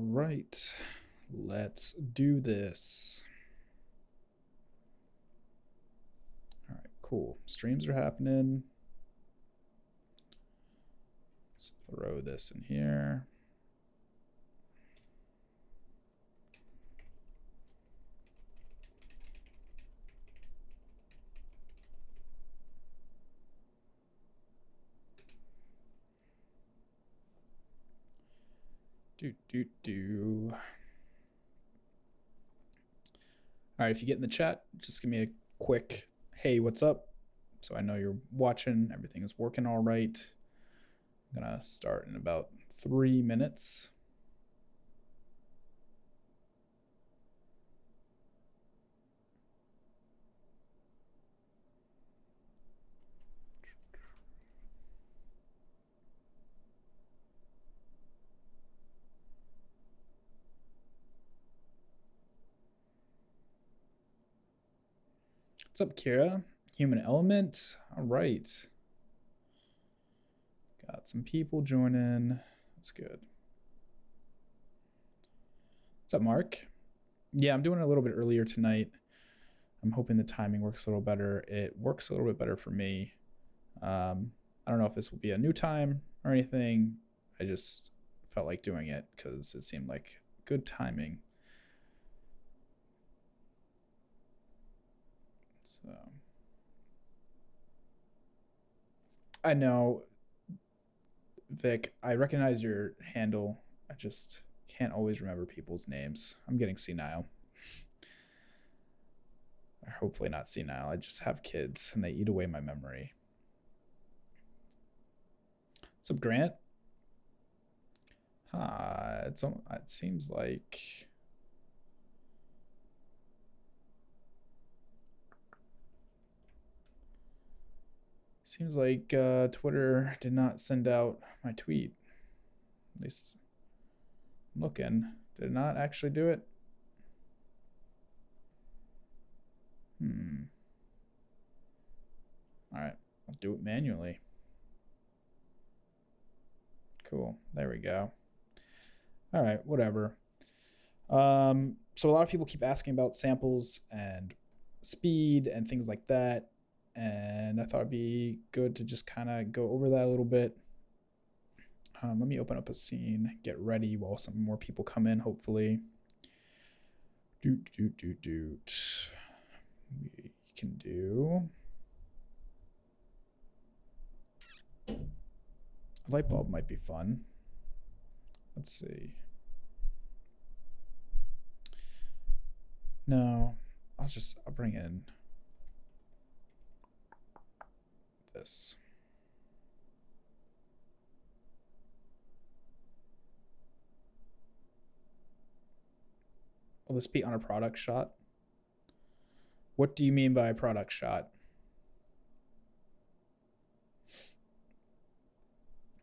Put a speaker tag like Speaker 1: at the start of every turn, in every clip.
Speaker 1: All right, let's do this. All right, cool. Streams are happening. Let's throw this in here. All right, if you get in the chat, just give me a quick, hey, what's up? So I know you're watching, everything is working all right. I'm gonna start in about 3 minutes. What's up, Kira? Human Element. All right. Got some people joining. That's good. What's up, Mark? Yeah, I'm doing it a little bit earlier tonight. I'm hoping the timing works a little better. It works a little bit better for me. I don't know if this will be a new time or anything. I just felt like doing it because it seemed like good timing. So I know, Vic, I recognize your handle. I just can't always remember people's names. I'm getting senile. Or hopefully not senile. I just have kids and they eat away my memory. What's up, Grant? It seems like Twitter did not send out my tweet. At least I'm looking. Did it not actually do it? All right, I'll do it manually. Cool, there we go. All right, whatever. So a lot of people keep asking about samples and speed and things like that. And I thought it'd be good to just kind of go over that a little bit. Let me open up a scene, get ready while some more people come in, hopefully. We can do a light bulb might be fun. Let's see. No, I'll bring in this. Will this be on a product shot? What do you mean by a product shot?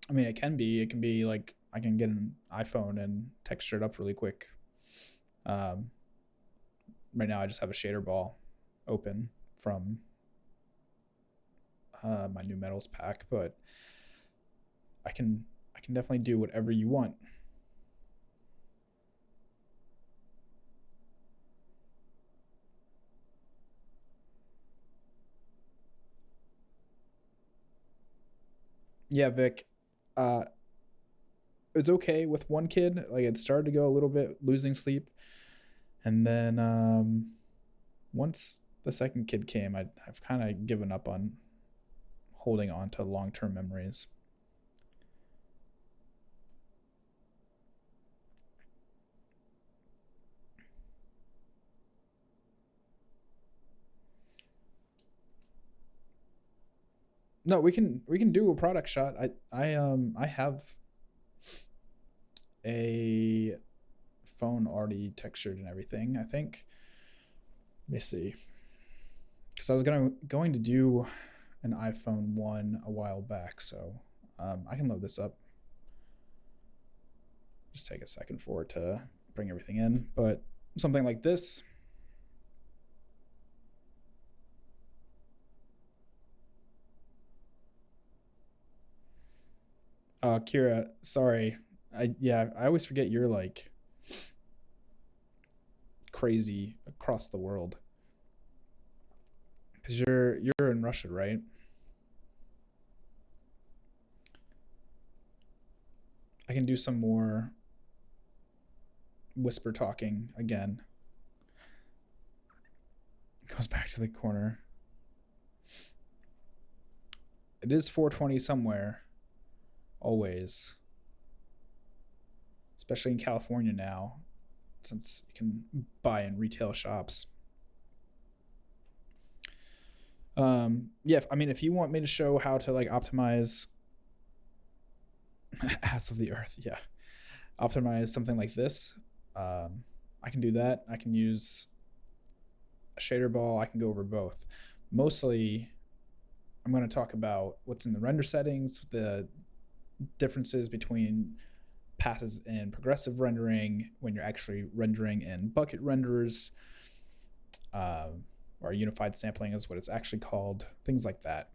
Speaker 1: I mean, it can be like I can get an iPhone and texture it up really quick. Right now I just have a shader ball open from my new metals pack, but I can definitely do whatever you want. Yeah, Vic, it's okay with one kid. Like it started to go a little bit losing sleep, and then once the second kid came, I've kind of given up on holding on to long-term memories. No, we can do a product shot. I have a phone already textured and everything, I think. Let me see. Because I was going to do an iPhone 1 a while back, so I can load this up. Just take a second for it to bring everything in, but something like this. Kira, sorry. I always forget you're like crazy across the world. Because you're in Russia, right? I can do some more whisper talking again. Goes back to the corner. It is 420 somewhere. Always. Especially in California now, since you can buy in retail shops. Yeah, I mean, if you want me to show how to like optimize ass of the earth, yeah, optimize something like this, I can do that. I can use a shader ball. I can go over both. Mostly, I'm going to talk about what's in the render settings, the differences between passes in progressive rendering when you're actually rendering in bucket renderers, or unified sampling is what it's actually called, things like that.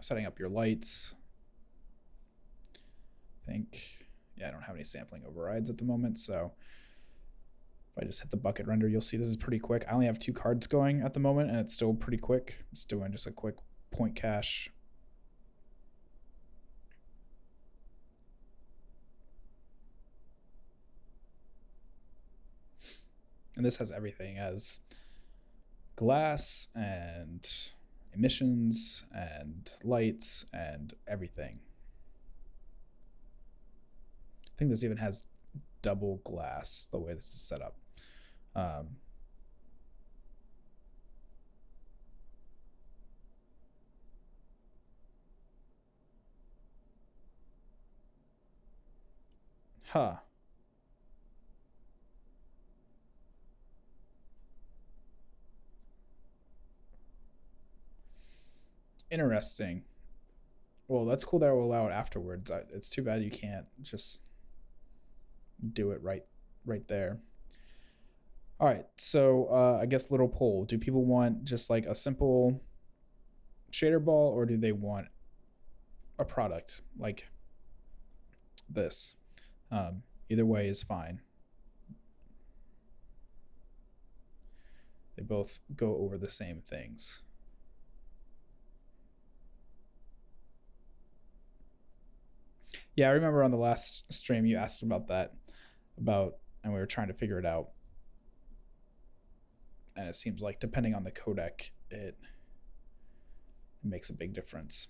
Speaker 1: Setting up your lights. I think, yeah, I don't have any sampling overrides at the moment, so if I just hit the bucket render, you'll see this is pretty quick. I only have 2 cards going at the moment, and it's still pretty quick. I'm just doing just a quick point cache. And this has everything as glass and emissions and lights and everything. I think this even has double glass the way this is set up. Interesting. Well, that's cool that will allow it afterwards. It's too bad you can't just do it right there. All right, so I guess little poll. Do people want just like a simple shader ball, or do they want a product like this? Either way is fine. They both go over the same things. Yeah, I remember on the last stream you asked about that, and we were trying to figure it out. And it seems like depending on the codec, it makes a big difference.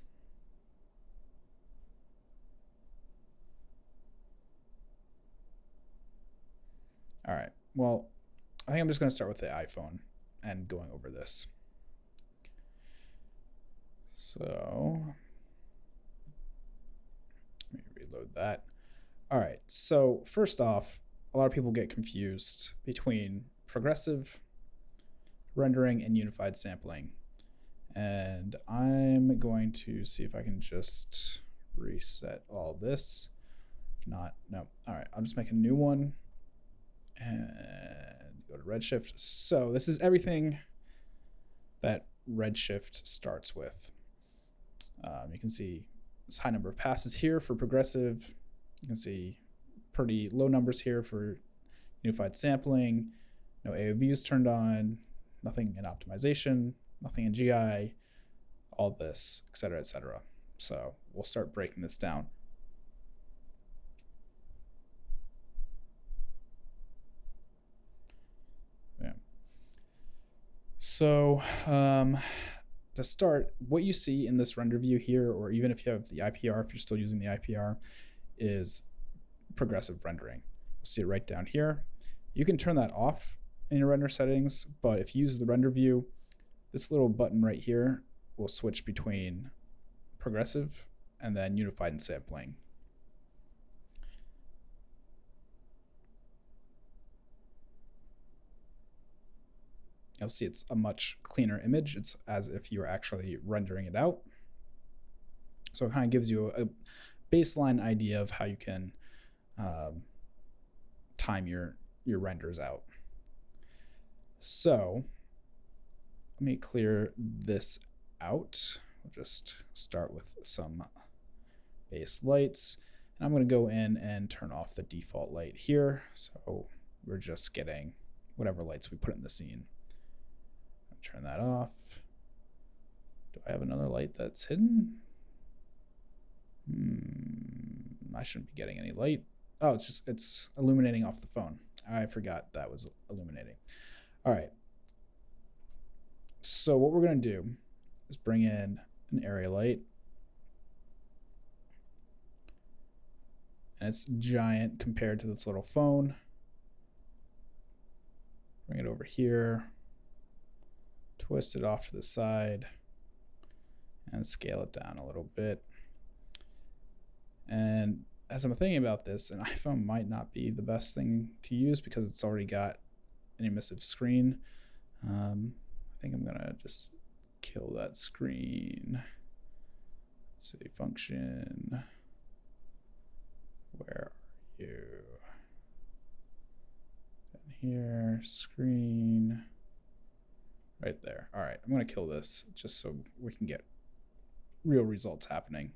Speaker 1: All right, well, I think I'm just going to start with the iPhone and going over this. So let me reload that. All right, so first off, a lot of people get confused between progressive rendering and unified sampling. And I'm going to see if I can just reset all this. If not, no. All right, I'll just make a new one and go to Redshift. So this is everything that Redshift starts with. You can see this high number of passes here for progressive. You can see pretty low numbers here for unified sampling. No AOVs turned on, nothing in optimization, nothing in GI, all this, et cetera, et cetera. So we'll start breaking this down. Yeah. So to start, what you see in this render view here, or even if you have the IPR, if you're still using the IPR, is progressive rendering. You'll see it right down here. You can turn that off in your render settings, but if you use the render view, this little button right here will switch between progressive and then unified and sampling. You'll see it's a much cleaner image. It's as if you're actually rendering it out. So it kind of gives you a baseline idea of how you can time your renders out. So let me clear this out. We'll just start with some base lights. And I'm going to go in and turn off the default light here. So we're just getting whatever lights we put in the scene. I'll turn that off. Do I have another light that's hidden? I shouldn't be getting any light. Oh, it's illuminating off the phone. I forgot that was illuminating. All right. So what we're going to do is bring in an area light. And it's giant compared to this little phone. Bring it over here. Twist it off to the side. And scale it down a little bit. And as I'm thinking about this, an iPhone might not be the best thing to use because it's already got an emissive screen. I think I'm gonna just kill that screen. Let's see, function. Where are you? Down here, screen. Right there. All right, I'm gonna kill this just so we can get real results happening.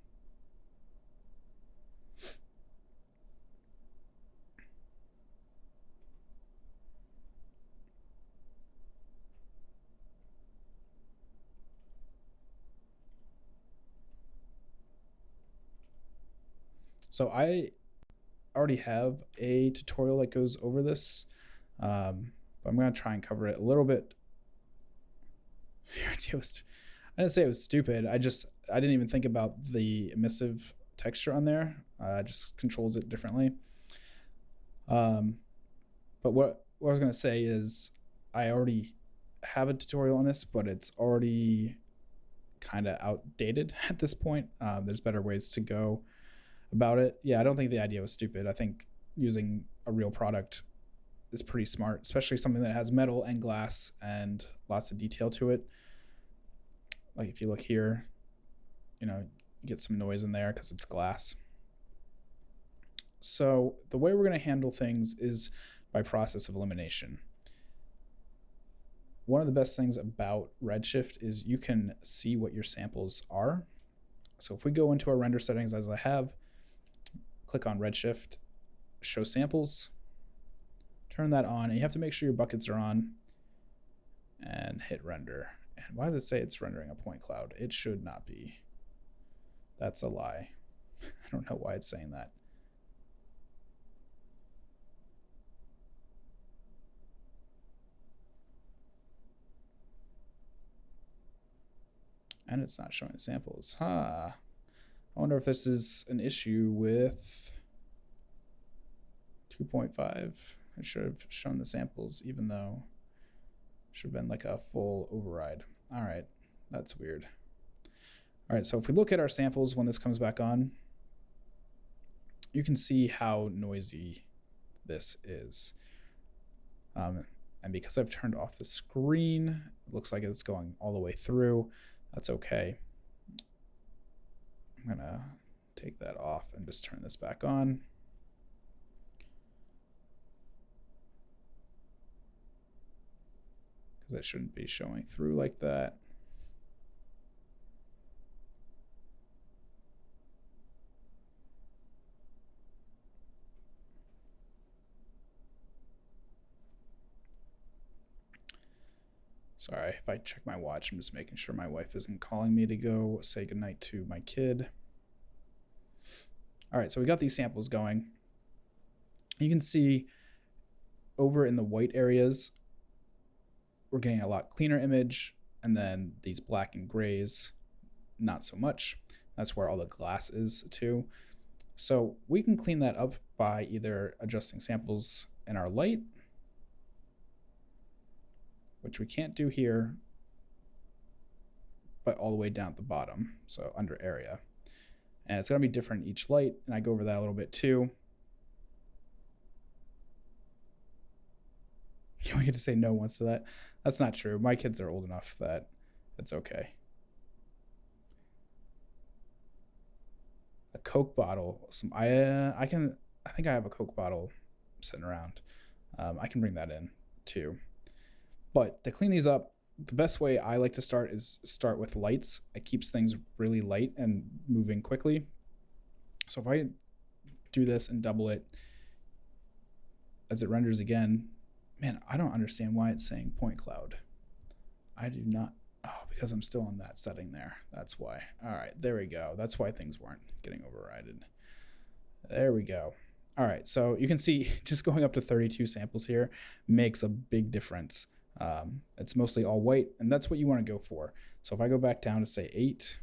Speaker 1: So I already have a tutorial that goes over this, but I'm going to try and cover it a little bit. I didn't say it was stupid. I didn't even think about the emissive texture on there. It just controls it differently. But what I was going to say is I already have a tutorial on this, but it's already kind of outdated at this point. There's better ways to go about it. Yeah, I don't think the idea was stupid. I think using a real product is pretty smart, especially something that has metal and glass and lots of detail to it. Like if you look here, you get some noise in there because it's glass. So the way we're going to handle things is by process of elimination. One of the best things about Redshift is you can see what your samples are. So if we go into our render settings as I have, click on Redshift, show samples, turn that on, and you have to make sure your buckets are on, and hit render. And why does it say it's rendering a point cloud? It should not be. That's a lie. I don't know why it's saying that. And it's not showing samples. I wonder if this is an issue with 2.5. I should have shown the samples, even though it should have been like a full override. All right, that's weird. All right, so if we look at our samples when this comes back on, you can see how noisy this is. And because I've turned off the screen, it looks like it's going all the way through. That's okay. I'm gonna take that off and just turn this back on. Because it shouldn't be showing through like that. Sorry, if I check my watch, I'm just making sure my wife isn't calling me to go say goodnight to my kid. All right, so we got these samples going. You can see over in the white areas, we're getting a lot cleaner image, and then these black and grays, not so much. That's where all the glass is too. So we can clean that up by either adjusting samples in our light, which we can't do here, but all the way down at the bottom, so under area. And it's going to be different each light, and I go over that a little bit too. You only get to say no once to that. That's not true. My kids are old enough that it's okay. A Coke bottle. I think I have a Coke bottle sitting around. I can bring that in too. But to clean these up, the best way I like to start is start with lights. It keeps things really light and moving quickly. So if I do this and double it, as it renders again, man, I don't understand why it's saying point cloud. I do not. Oh, because I'm still on that setting there. That's why. All right, there we go. That's why things weren't getting overridden. There we go. All right, so you can see just going up to 32 samples here makes a big difference. It's mostly all white, and that's what you want to go for. So if I go back down to say 8,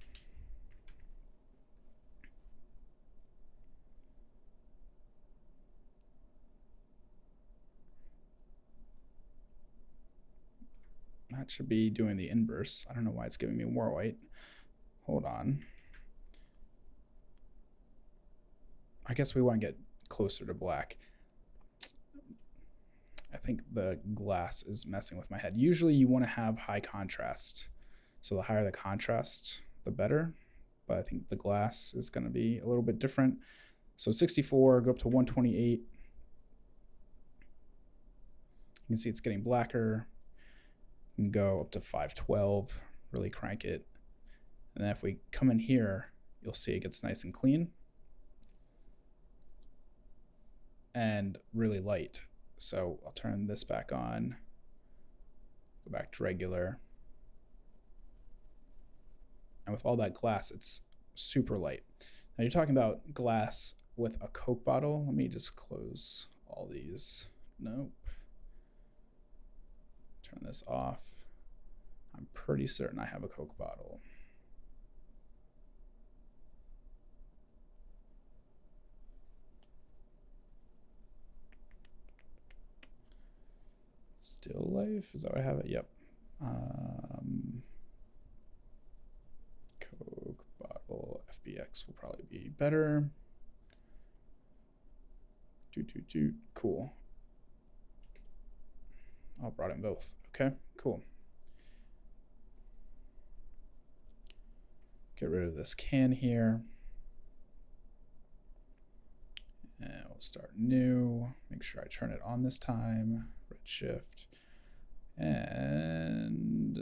Speaker 1: that should be doing the inverse. I don't know why it's giving me more white. Hold on. I guess we want to get closer to black. I think the glass is messing with my head. Usually you want to have high contrast. So the higher the contrast, the better. But I think the glass is going to be a little bit different. So 64, go up to 128. You can see it's getting blacker. You can go up to 512, really crank it. And then if we come in here, you'll see it gets nice and clean and really light. So I'll turn this back on, go back to regular. And with all that glass, it's super light. Now you're talking about glass with a Coke bottle. Let me just close all these. Nope. Turn this off. I'm pretty certain I have a Coke bottle. Still life, is that what I have it? Yep. Coke bottle FBX will probably be better. Cool. I brought in both. Okay, cool. Get rid of this can here. And we'll start new. Make sure I turn it on this time. Redshift. And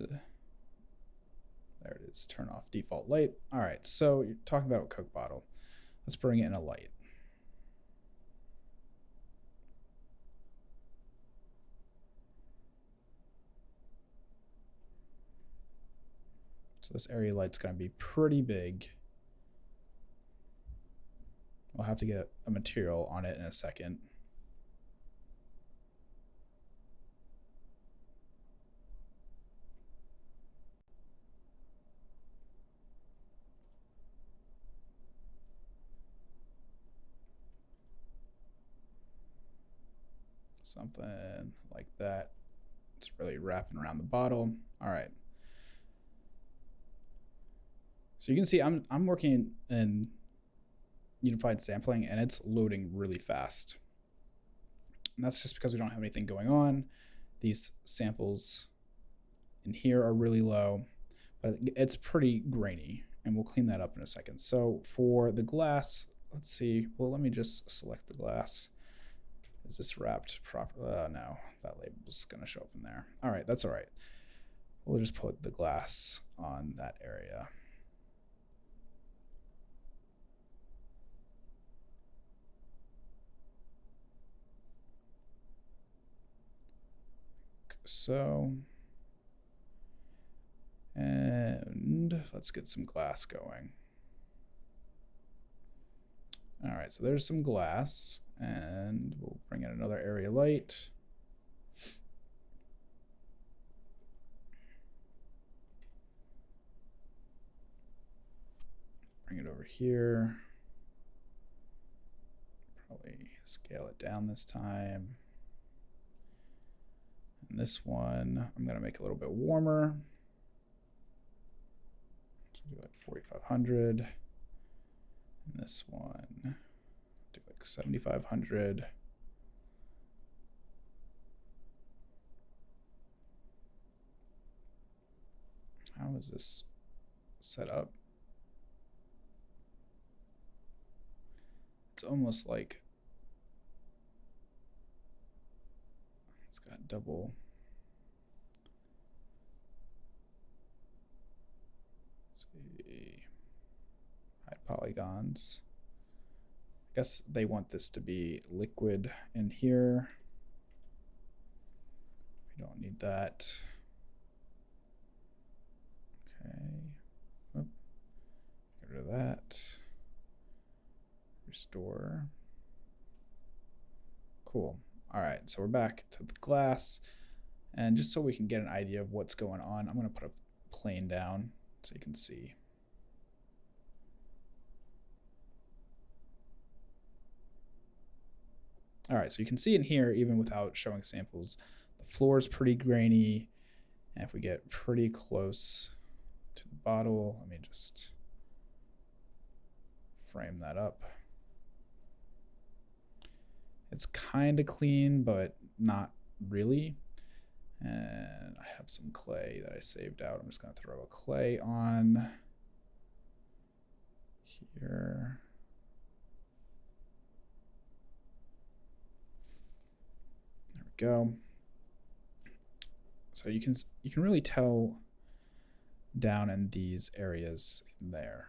Speaker 1: there it is. Turn off default light. All right, so you're talking about a Coke bottle. Let's bring it in a light. So this area light's going to be pretty big. I'll have to get a material on it in a second. Something like that. It's really wrapping around the bottle. All right. So you can see I'm working in unified sampling and it's loading really fast. And that's just because we don't have anything going on. These samples in here are really low, but it's pretty grainy, and we'll clean that up in a second. So for the glass, let's see. Well, let me just select the glass. Is this wrapped properly? No, that label's gonna show up in there. All right, that's all right. We'll just put the glass on that area. So, and let's get some glass going. All right, so there's some glass, and we'll bring in another area light. Bring it over here. Probably scale it down this time. And this one, I'm gonna make a little bit warmer. So do like 4,500. And this one, do like 7,500. How is this set up? It's almost like it's got double. Let's see, hide polygons. I guess they want this to be liquid in here. We don't need that. Okay. Oop. Get rid of that. Restore. Cool. All right, so we're back to the glass. And just so we can get an idea of what's going on, I'm going to put a plane down so you can see. All right, so you can see in here, even without showing samples, the floor is pretty grainy. And if we get pretty close to the bottle, let me just frame that up. It's kind of clean, but not really. And I have some clay that I saved out. I'm just going to throw a clay on here. There we go. So you can really tell down in these areas in there.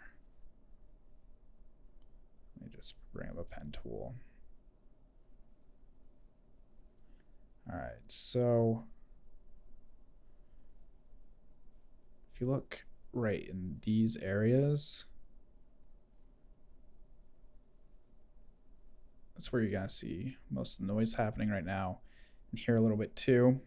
Speaker 1: Let me just bring up a pen tool. All right, so if you look right in these areas, that's where you're gonna see most of the noise happening right now, and here a little bit too.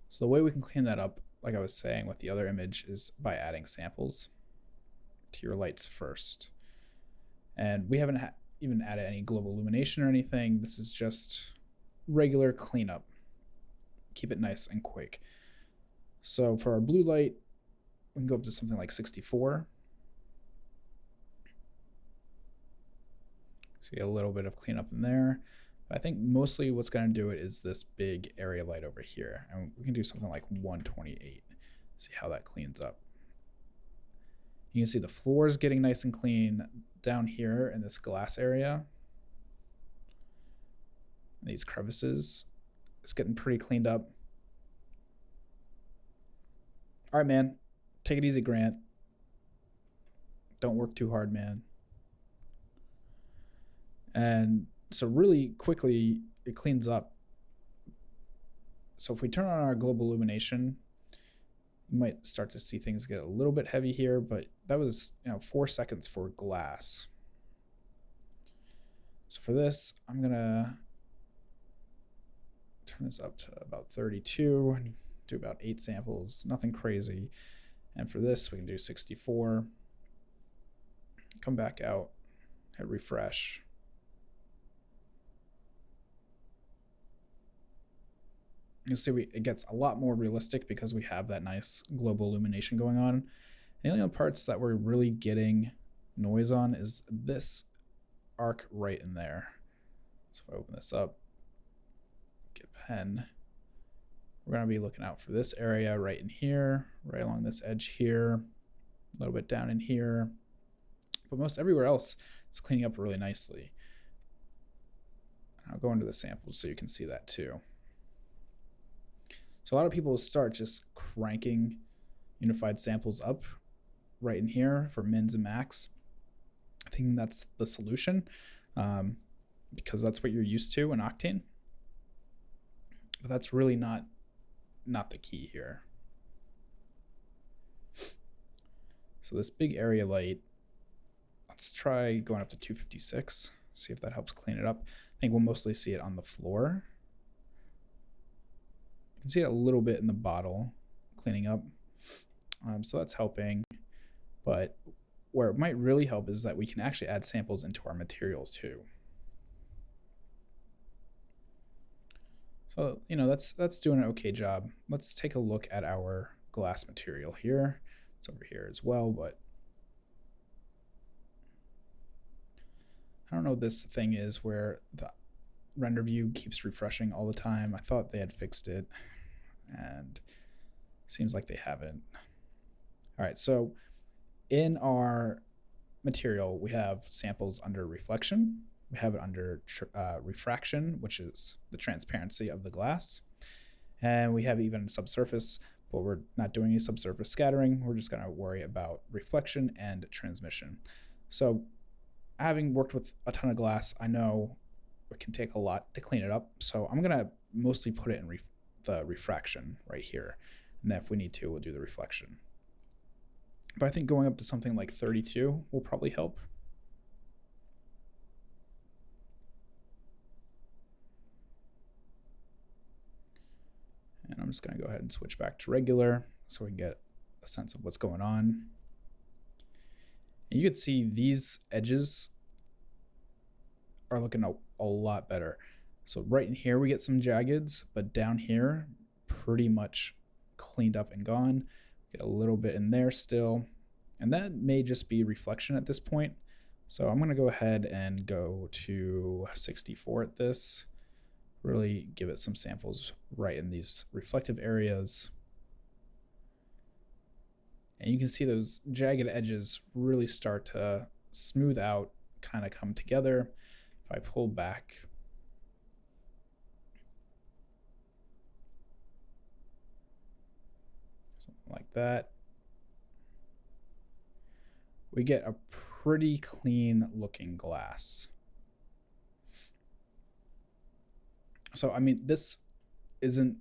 Speaker 1: So the way we can clean that up, like I was saying with the other image, is by adding samples to your lights first. And we haven't even added any global illumination or anything. This is just regular cleanup. Keep it nice and quick. So for our blue light, we can go up to something like 64. See a little bit of cleanup in there. But I think mostly what's going to do it is this big area light over here. And we can do something like 128. See how that cleans up. You can see the floor is getting nice and clean down here in this glass area. These crevices, it's getting pretty cleaned up. All right, man, take it easy, Grant. Don't work too hard, man. And so really quickly, it cleans up. So if we turn on our global illumination, you might start to see things get a little bit heavy here, but that was 4 seconds for glass. So for this, I'm gonna turn this up to about 32 and do about 8 samples, nothing crazy. And for this, we can do 64. Come back out, hit refresh. You'll see it gets a lot more realistic because we have that nice global illumination going on. And the only other parts that we're really getting noise on is this arc right in there. So if I open this up, get a pen, we're going to be looking out for this area right in here, right along this edge here, a little bit down in here. But most everywhere else is cleaning up really nicely. I'll go into the samples so you can see that too. So a lot of people start just cranking unified samples up right in here for mins and max. I think that's the solution because that's what you're used to in Octane. But that's really not the key here. So this big area light, let's try going up to 256, see if that helps clean it up. I think we'll mostly see it on the floor. You can see it a little bit in the bottle cleaning up. So that's helping. But where it might really help is that we can actually add samples into our materials too. So, that's doing an okay job. Let's take a look at our glass material here. It's over here as well, but I don't know what this thing is where the render view keeps refreshing all the time. I thought they had fixed it, and seems like they haven't. All right, so in our material, we have samples under reflection. We have it under refraction, which is the transparency of the glass. And we have even subsurface, but we're not doing any subsurface scattering. We're just going to worry about reflection and transmission. So having worked with a ton of glass, I know it can take a lot to clean it up. So I'm going to mostly put it in the refraction right here. And then if we need to, we'll do the reflection. But I think going up to something like 32 will probably help. And I'm just going to go ahead and switch back to regular so we can get a sense of what's going on. And you can see these edges are looking a lot better. So right in here we get some jaggeds, but down here pretty much cleaned up and gone. Get a little bit in there still, and that may just be reflection at this point. So I'm going to go ahead and go to 64 at this, really give it some samples right in these reflective areas. And you can see those jagged edges really start to smooth out, kind of come together. If I pull back, something like that, we get a pretty clean looking glass. So, I mean, this isn't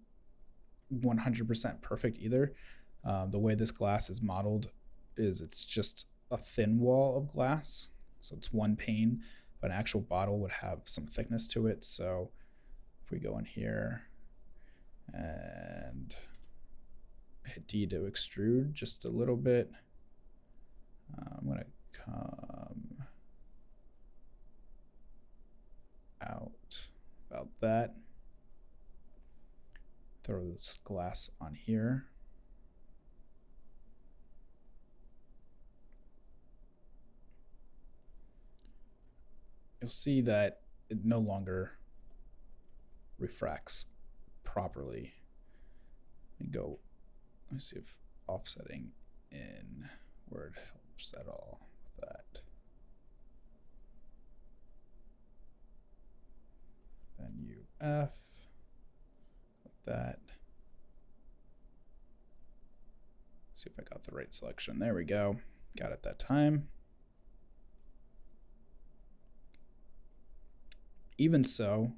Speaker 1: 100% perfect either. The way this glass is modeled is it's just a thin wall of glass. So it's one pane, but an actual bottle would have some thickness to it. So if we go in here and hit D to extrude just a little bit, I'm going to come out about that. Throw this glass on here. You'll see that it no longer refracts properly. Let me see if offsetting in Word helps at all with that. Then UF, like that. See if I got the right selection. There we go. Got it that time. Even so,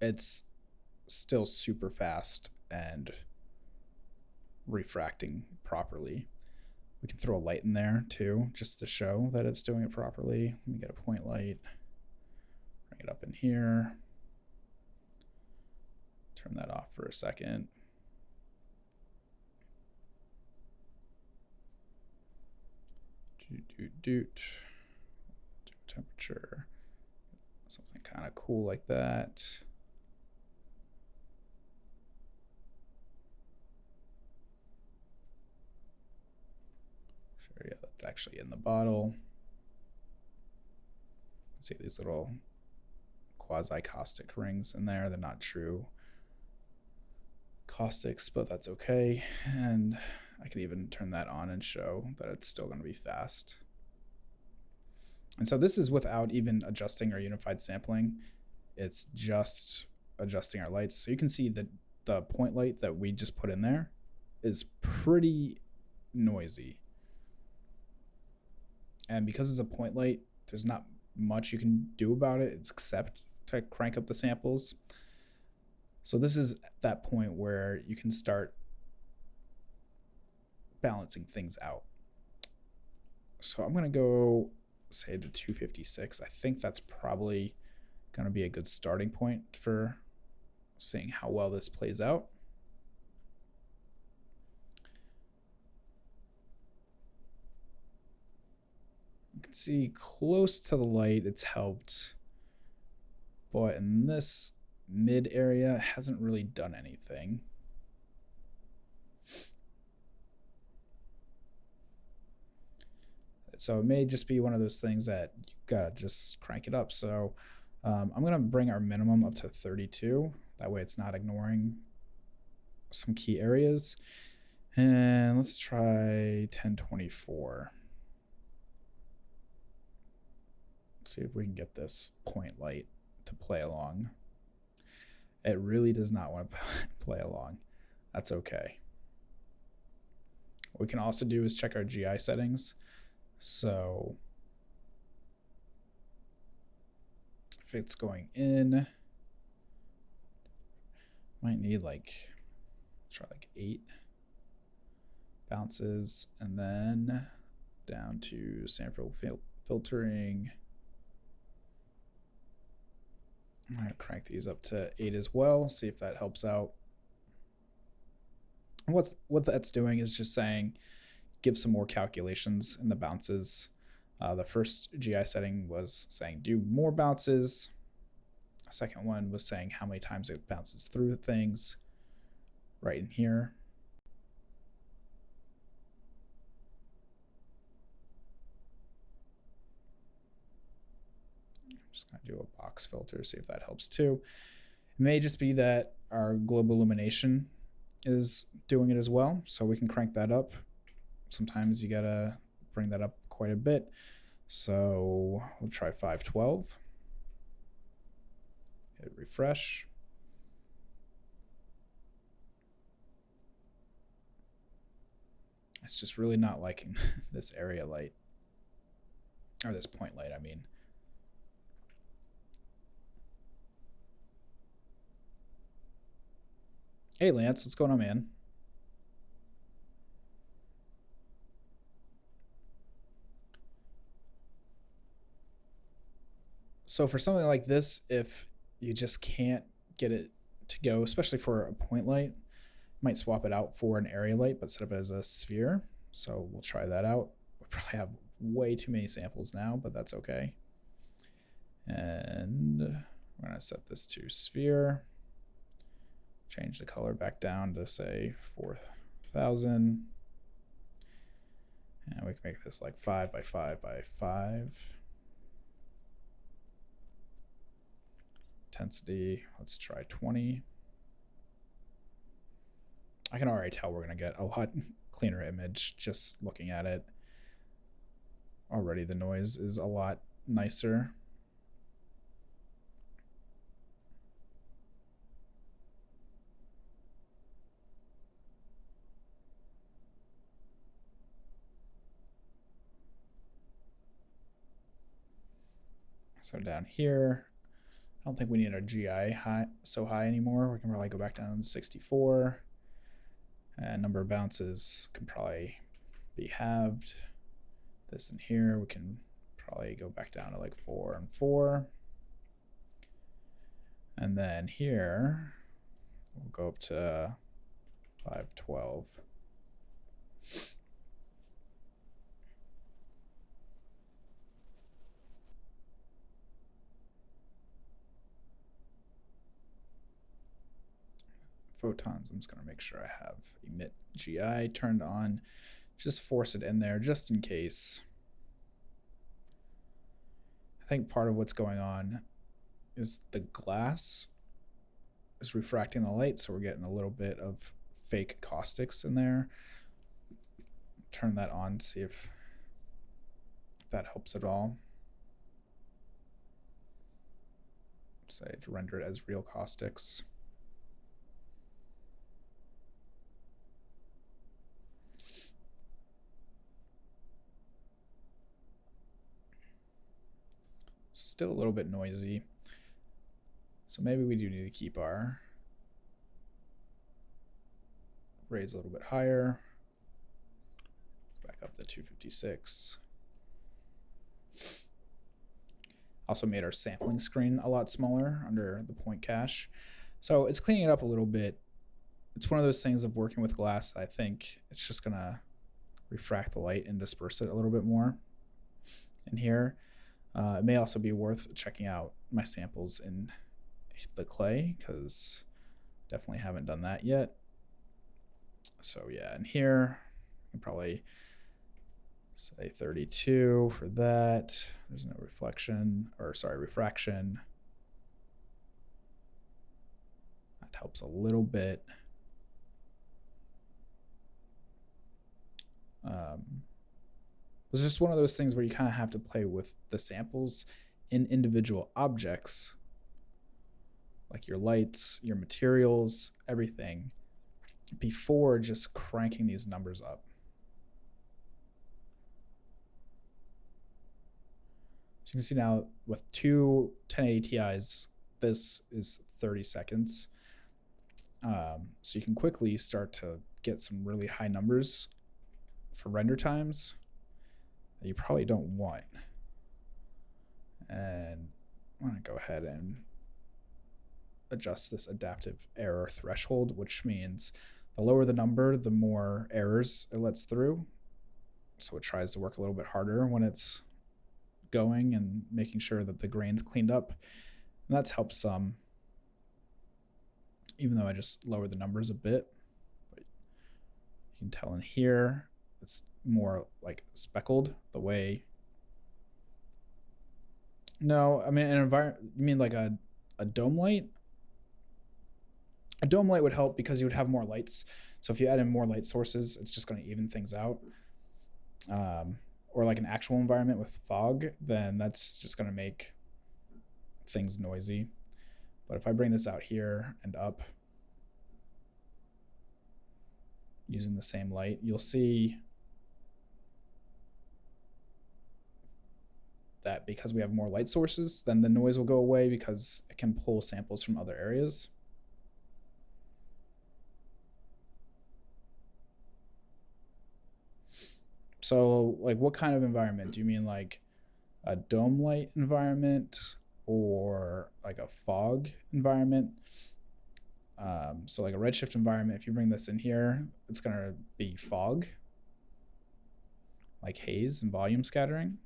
Speaker 1: it's still super fast and refracting properly. We can throw a light in there too, just to show that it's doing it properly. Let me get a point light, bring it up in here, turn that off for a second. Temperature, something kind of cool like that. Sure, yeah, that's actually in the bottle. See these little quasi-caustic rings in there. They're not true caustics, but that's okay. And I can even turn that on and show that it's still going to be fast. And so this is without even adjusting our unified sampling. It's just adjusting our lights. So you can see that the point light that we just put in there is pretty noisy. And because it's a point light, there's not much you can do about it except to crank up the samples. So this is that point where you can start balancing things out. So I'm going to go say to 256. I think that's probably going to be a good starting point for seeing how well this plays out. You can see close to the light it's helped, but in this mid area it hasn't really done anything. So it may just be one of those things that you gotta just crank it up. So I'm gonna bring our minimum up to 32. That way it's not ignoring some key areas. And let's try 1024. Let's see if we can get this point light to play along. It really does not want to play along. That's okay. What we can also do is check our GI settings. So if it's going in, might need like, try like 8 bounces, and then down to sample filtering. I'm gonna crank these up to 8 as well, see if that helps out. And what that's doing is just saying, give some more calculations in the bounces. The first GI setting was saying do more bounces. The second one was saying how many times it bounces through things right in here. I'm just going to do a box filter, see if that helps too. It may just be that our global illumination is doing it as well, so we can crank that up. Sometimes you gotta bring that up quite a bit. So we'll try 512. Hit refresh. It's just really not liking this area light, or this point light, I mean. Hey Lance, what's going on, man? So for something like this, if you just can't get it to go, especially for a point light, might swap it out for an area light, but set up as a sphere. So we'll try that out. We probably have way too many samples now, but that's okay. And we're gonna set this to sphere. Change the color back down to say 4,000. And we can make this like 5 by 5 by 5. Intensity, let's try 20. I can already tell we're gonna get a lot cleaner image just looking at it. Already the noise is a lot nicer. So down here, I don't think we need our GI so high anymore. We can probably go back down to 64. And number of bounces can probably be halved. This in here, we can probably go back down to like 4 and 4. And then here, we'll go up to 512. Photons, I'm just going to make sure I have emit GI turned on. Just force it in there just in case. I think part of what's going on is the glass is refracting the light, so we're getting a little bit of fake caustics in there. Turn that on, see if that helps at all. Say to render it as real caustics. Still a little bit noisy. So maybe we do need to keep our raise a little bit higher. Back up to 256. Also made our sampling screen a lot smaller under the point cache. So it's cleaning it up a little bit. It's one of those things of working with glass that I think it's just gonna refract the light and disperse it a little bit more in here. It may also be worth checking out my samples in the clay, because definitely haven't done that yet. So yeah, in here, I can probably say 32 for that. There's no reflection, or sorry, refraction. That helps a little bit. It's just one of those things where you kind of have to play with the samples in individual objects, like your lights, your materials, everything, before just cranking these numbers up. you can see now with two 1080 Ti's, this is 30 seconds. So you can quickly start to get some really high numbers for render times that you probably don't want. And I'm going to go ahead and adjust this adaptive error threshold, which means the lower the number, the more errors it lets through. So it tries to work a little bit harder when it's going and making sure that the grain's cleaned up. And that's helped some, even though I just lowered the numbers a bit. But you can tell in here, it's more like speckled the way. No, I mean, an environment, you mean like a dome light? A dome light would help because you would have more lights. So if you add in more light sources, it's just going to even things out. Or like an actual environment with fog, then that's just going to make things noisy. But if I bring this out here and up using the same light, you'll see that because we have more light sources, then the noise will go away because it can pull samples from other areas. So like what kind of environment? Do you mean like a dome light environment or like a fog environment? So like a Redshift environment, if you bring this in here, it's going to be fog, like haze and volume scattering.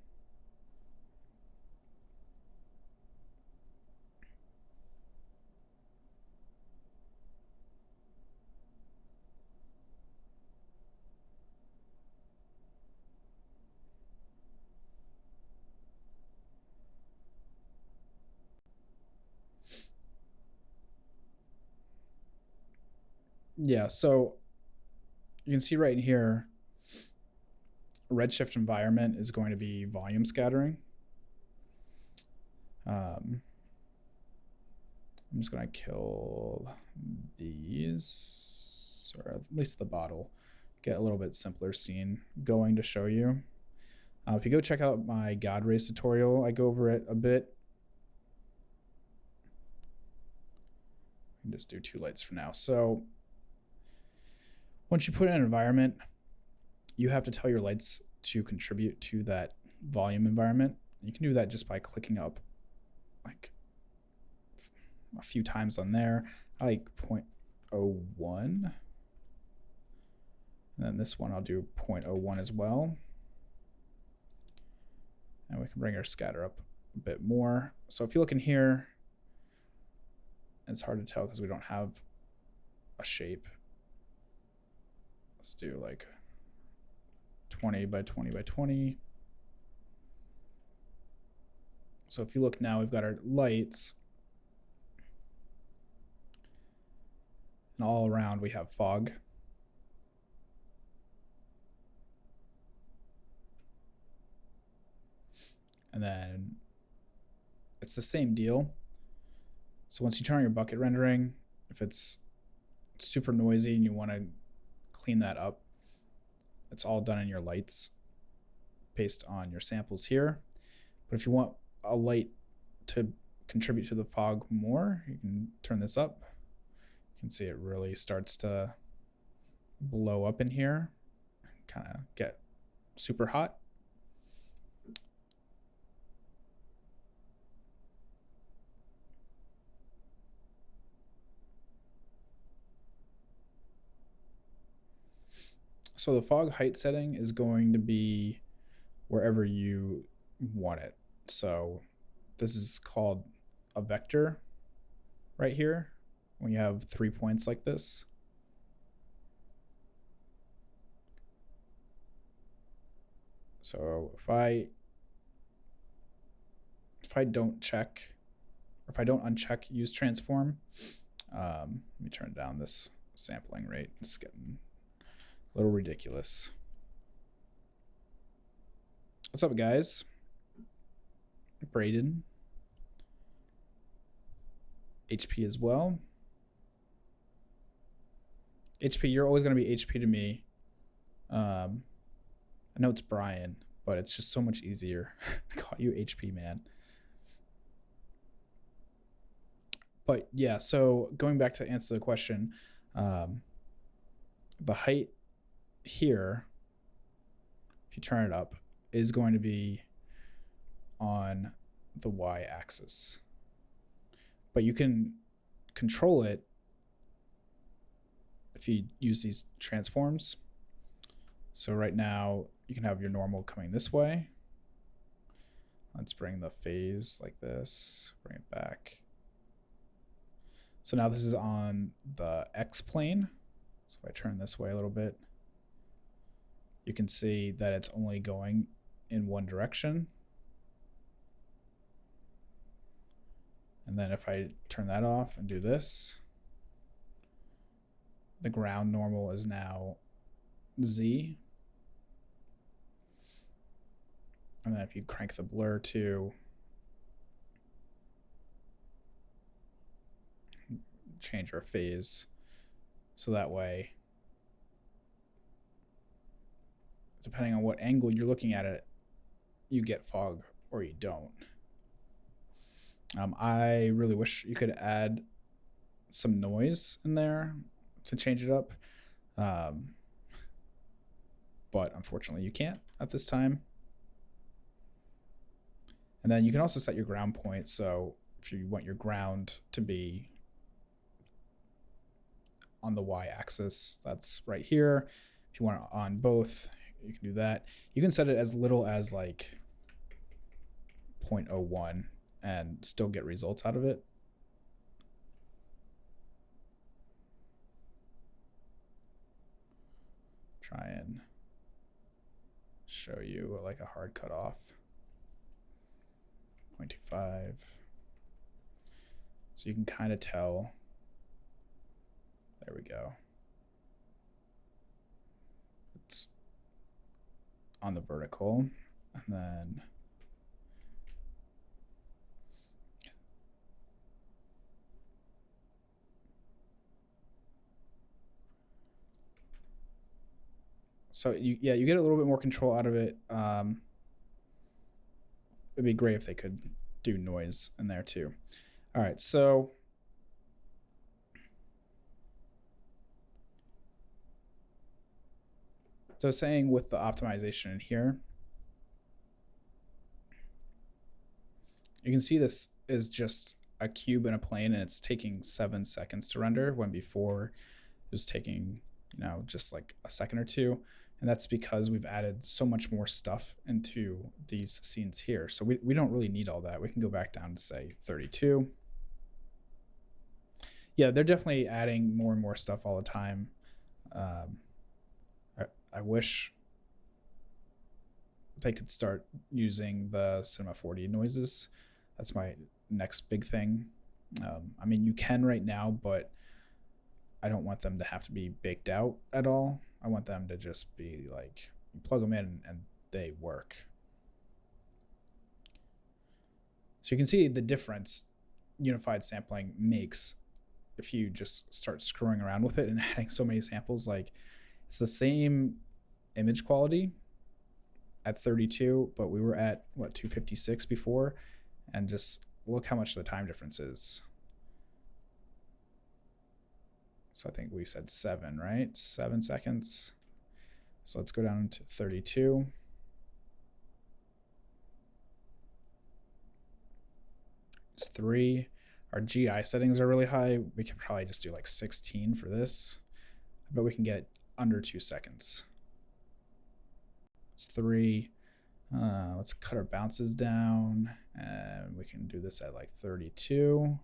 Speaker 1: Yeah, so you can see right in here, Redshift environment is going to be volume scattering. I'm just going to kill these, or at least the bottle, get a little bit simpler scene going to show you. If you go check out my God Rays tutorial, I go over it a bit. I can just do 2 lights for now. So once you put in an environment, you have to tell your lights to contribute to that volume environment. You can do that just by clicking up like a few times on there. I like 0.01. And then this one I'll do 0.01 as well. And we can bring our scatter up a bit more. So if you look in here, it's hard to tell because we don't have a shape. Let's do like 20 by 20 by 20. So if you look now, we've got our lights. And all around we have fog. And then it's the same deal. So once you turn on your bucket rendering, if it's super noisy and you want to clean that up, it's all done in your lights based on your samples here. But if you want a light to contribute to the fog more, you can turn this up. You can see it really starts to blow up in here, kind of get super hot. So the fog height setting is going to be wherever you want it. So this is called a vector right here when you have 3 points like this. So if I don't check, or if I don't uncheck use transform, let me turn down this sampling rate. It's getting a little ridiculous. What's up, guys? Braden. HP as well. HP, you're always going to be HP to me. I know it's Brian, but it's just so much easier to call you HP man. But yeah, so going back to answer the question, the height here, if you turn it up, is going to be on the y-axis. But you can control it if you use these transforms. So right now you can have your normal coming this way. Let's bring the phase like this, bring it back. So now this is on the X plane. So if I turn this way a little bit, you can see that it's only going in one direction. And then if I turn that off and do this, the ground normal is now Z. And then if you crank the blur to change our phase, so that way, depending on what angle you're looking at it, you get fog or you don't. I really wish you could add some noise in there to change it up. But unfortunately you can't at this time. And then you can also set your ground point. So if you want your ground to be on the y-axis, that's right here. If you want it on both, you can do that. You can set it as little as like 0.01 and still get results out of it. Try and show you like a hard cutoff. 0.25. So you can kind of tell. There we go. It's on the vertical, and then so you get a little bit more control out of it. It'd be great if they could do noise in there too. All right, so saying with the optimization in here, you can see this is just a cube in a plane and it's taking 7 seconds to render when before it was taking, just like a second or two. And that's because we've added so much more stuff into these scenes here. So we don't really need all that. We can go back down to say 32. Yeah, they're definitely adding more and more stuff all the time. I wish they could start using the C4D noises. That's my next big thing. I mean, you can right now, but I don't want them to have to be baked out at all. I want them to just be like, you plug them in and they work. So you can see the difference unified sampling makes if you just start screwing around with it and adding so many samples. Like, it's the same image quality at 32, but we were at what, 256 before, and just look how much the time difference is. So I think we said 7, right? 7 seconds. So let's go down to 32. It's 3. Our GI settings are really high. We can probably just do like 16 for this. I bet we can get it under 2 seconds. It's 3. Let's cut our bounces down, and we can do this at like 32.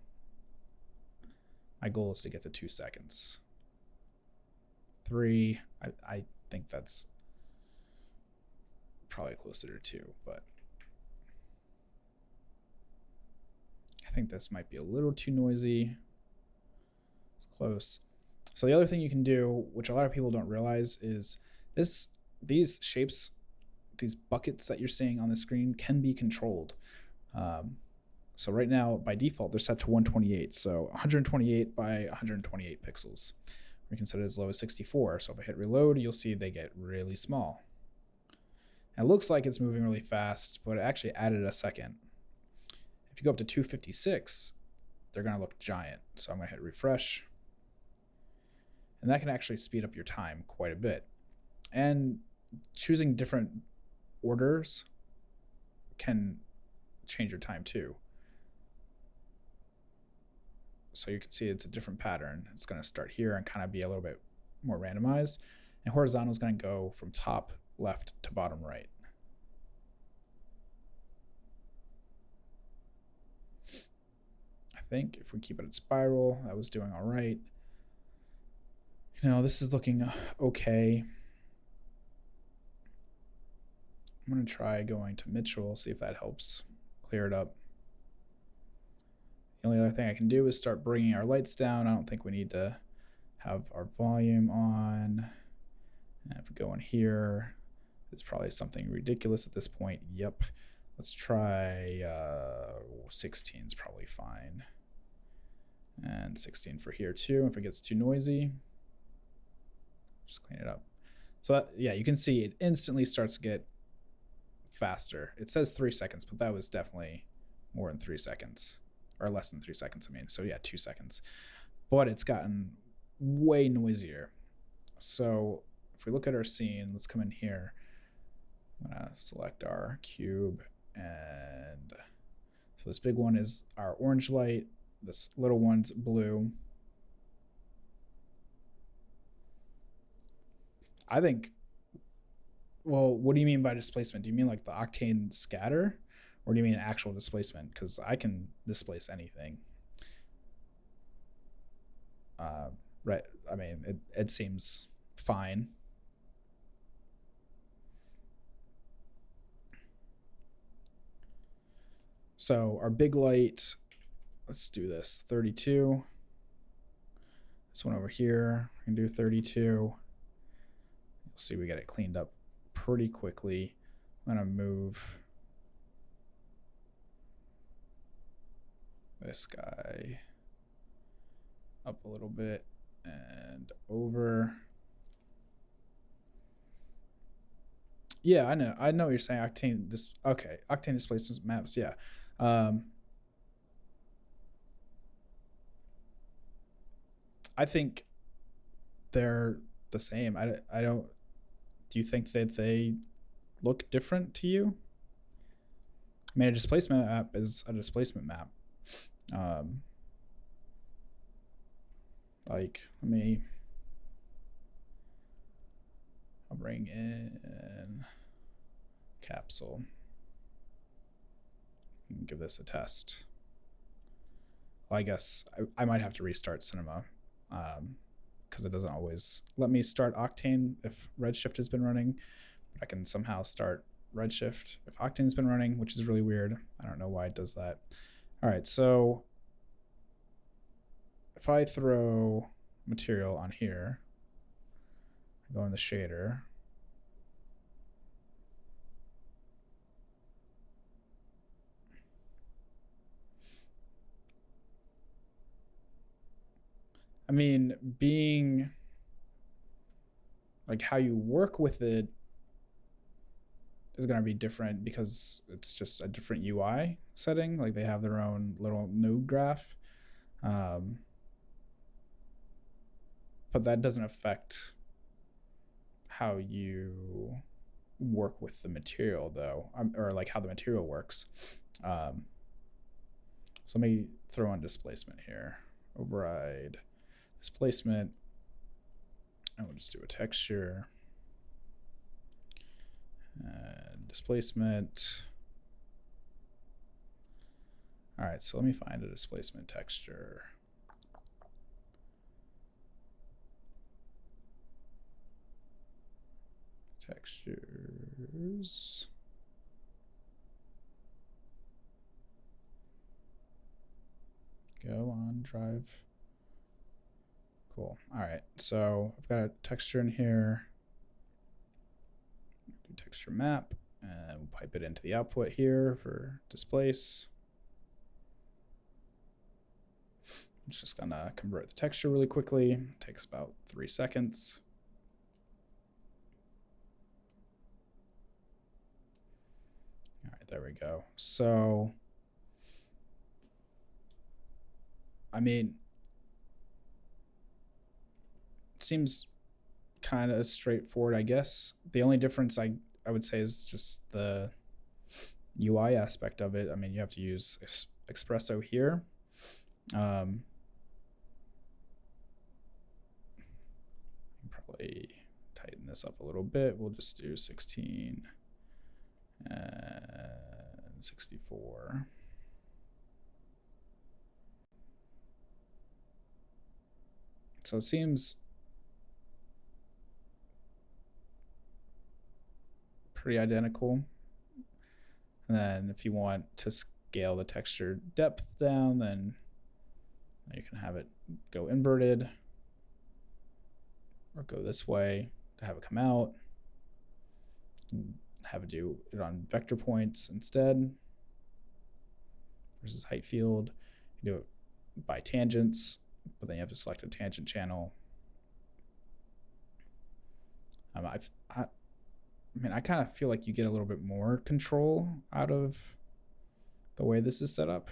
Speaker 1: My goal is to get to 2 seconds. 3. I think that's probably closer to 2, but I think this might be a little too noisy. It's close. So the other thing you can do, which a lot of people don't realize, is these shapes, these buckets that you're seeing on the screen can be controlled. So right now, by default, they're set to 128. So 128 by 128 pixels. We can set it as low as 64. So if I hit reload, you'll see they get really small. It looks like it's moving really fast, but it actually added a second. If you go up to 256, they're going to look giant. So I'm going to hit refresh. And that can actually speed up your time quite a bit. And choosing different orders can change your time too. So you can see it's a different pattern. It's going to start here and kind of be a little bit more randomized. And horizontal is going to go from top left to bottom right. I think if we keep it at spiral, that was doing all right. You know, this is looking okay. I'm going to try going to Mitchell, see if that helps clear it up. The only other thing I can do is start bringing our lights down. I don't think we need to have our volume on. And if we go in here, it's probably something ridiculous at this point. Yep. Let's try 16 is probably fine. And 16 for here too. If it gets too noisy, just clean it up. So that, yeah, you can see it instantly starts to get faster. It says 3 seconds, but that was definitely more than 3 seconds, or less than 3 seconds. I mean, so yeah, 2 seconds. But it's gotten way noisier. So if we look at our scene, let's come in here. I'm gonna select our cube, and so this big one is our orange light. This little one's blue. I think, well, what do you mean by displacement? Do you mean like the octane scatter, or do you mean actual displacement? Because I can displace anything. Right. I mean, it seems fine. So our big light, let's do this, 32. This one over here, I can do 32. You'll see we get it cleaned up pretty quickly. I'm gonna move this guy up a little bit and over. Yeah, I know what you're saying. Octane okay, octane displacement maps, yeah. I think they're the same. I don't. Do you think that they look different to you? I mean, a displacement map is a displacement map. Like, I'll bring in capsule. Give this a test. Well, I guess I might have to restart Cinema because it doesn't always let me start Octane if Redshift has been running. But I can somehow start Redshift if Octane's been running, which is really weird. I don't know why it does that. All right, so if I throw material on here, go in the shader. I mean, being like how you work with it is going to be different because it's just a different UI setting. Like they have their own little node graph. But that doesn't affect how you work with the material though, or like how the material works. So let me throw on displacement here. Override displacement. And we'll just do a texture. And displacement. All right, so let me find a displacement texture. Textures. Go on, drive. Cool. All right, so I've got a texture in here. Do texture map, and we'll pipe it into the output here for displace. I'm just gonna convert the texture really quickly. It takes about 3 seconds. there we go. So, I mean, it seems kind of straightforward, I guess. The only difference I would say is just the UI aspect of it. I mean, you have to use Espresso here. Probably tighten this up a little bit. We'll just do 16 and 64. So it seems pretty identical. And then if you want to scale the texture depth down, then you can have it go inverted or go this way to have it come out. And have it do it on vector points instead versus height field. You do it by tangents, but then you have to select a tangent channel. I mean, I kind of feel like you get a little bit more control out of the way this is set up,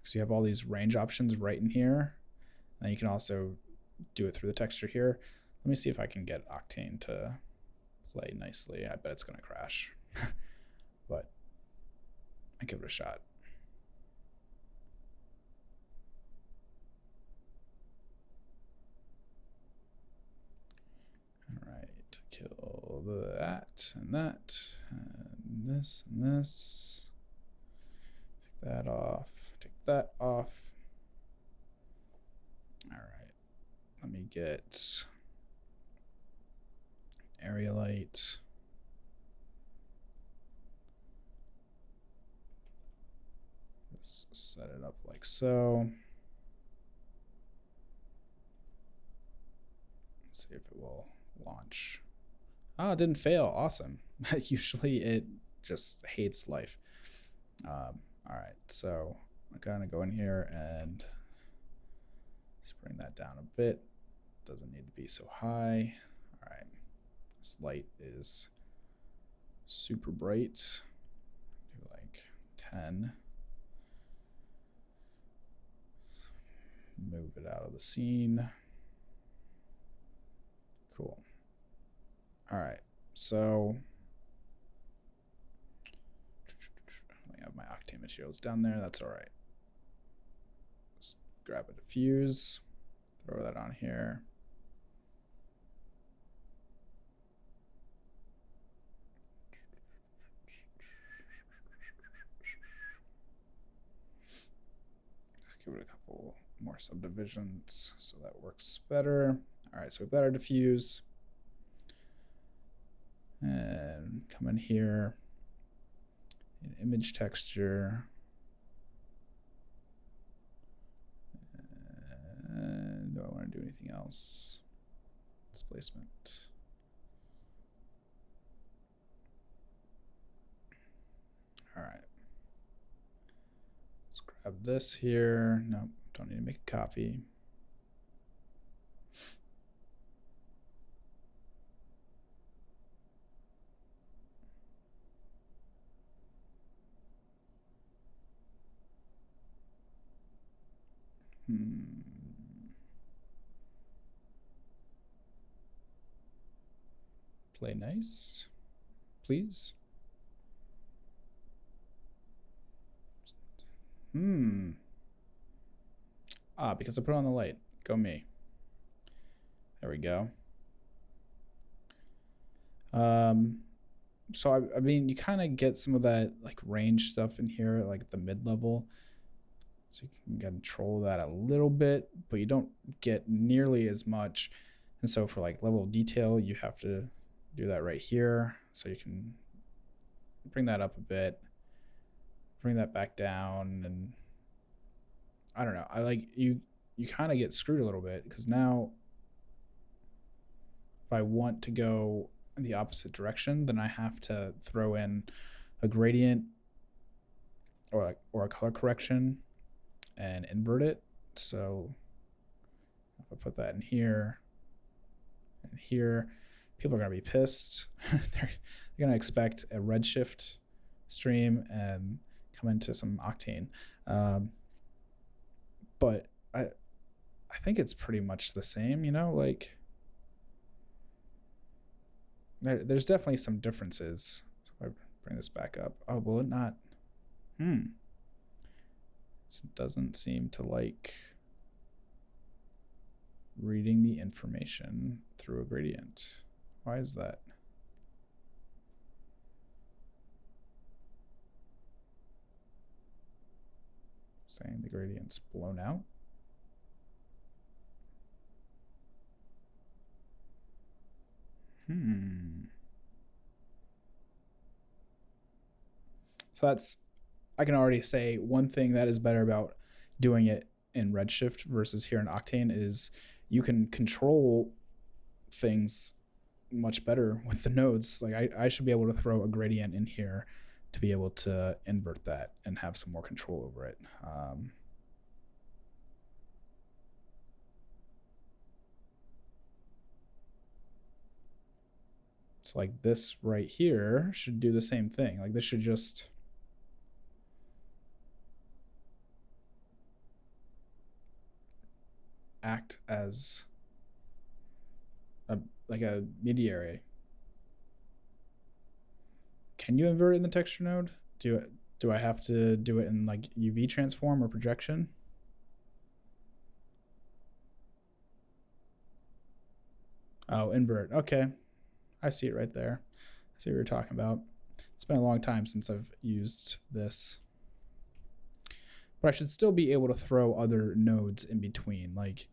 Speaker 1: because you have all these range options right in here. And you can also do it through the texture here. Let me see if I can get Octane to play nicely. I bet it's going to crash, but I give it a shot. All right, kill that and that and this and this. Take that off. Take that off. All right. Let me get area light. Just set it up like so. Let's see if it will launch. Oh, it didn't fail. Awesome. Usually it just hates life. All right, so I'm gonna go in here and just bring that down a bit. Doesn't need to be so high. All right, this light is super bright. Do like 10. Move it out of the scene. Cool. All right, so I have my Octane materials down there. That's all right. Just grab a diffuse, throw that on here. Give it a couple more subdivisions so that works better. All right, so we've got our diffuse. And come in here, in image texture. And do I want to do anything else? Displacement. All right. Let's grab this here. Nope, don't need to make a copy. Play nice, please. Because I put on the light. Go me. There we go. So I mean, you kind of get some of that like range stuff in here, like the mid-level. So you can control that a little bit, but you don't get nearly as much. And so for like level of detail, you have to do that right here. So you can bring that up a bit, bring that back down, and I don't know. I like you kind of get screwed a little bit, because now if I want to go in the opposite direction, then I have to throw in a gradient or a color correction and invert it. So if I put that in here and here, people are going to be pissed. They're going to expect a Redshift stream and come into some Octane. But I think it's pretty much the same, you know, like there's definitely some differences. So if I bring this back up, oh, will it not? It doesn't seem to like reading the information through a gradient. Why is that? Saying the gradient's blown out. So that's, I can already say one thing that is better about doing it in Redshift versus here in Octane is you can control things much better with the nodes. Like I should be able to throw a gradient in here to be able to invert that and have some more control over it. So like this right here should do the same thing. Like this should just act as like a mediary. Can you invert it in the texture node? Do I have to do it in like UV transform or projection? Oh, invert. Okay. I see it right there. I see what you're talking about. It's been a long time since I've used this. But I should still be able to throw other nodes in between. Like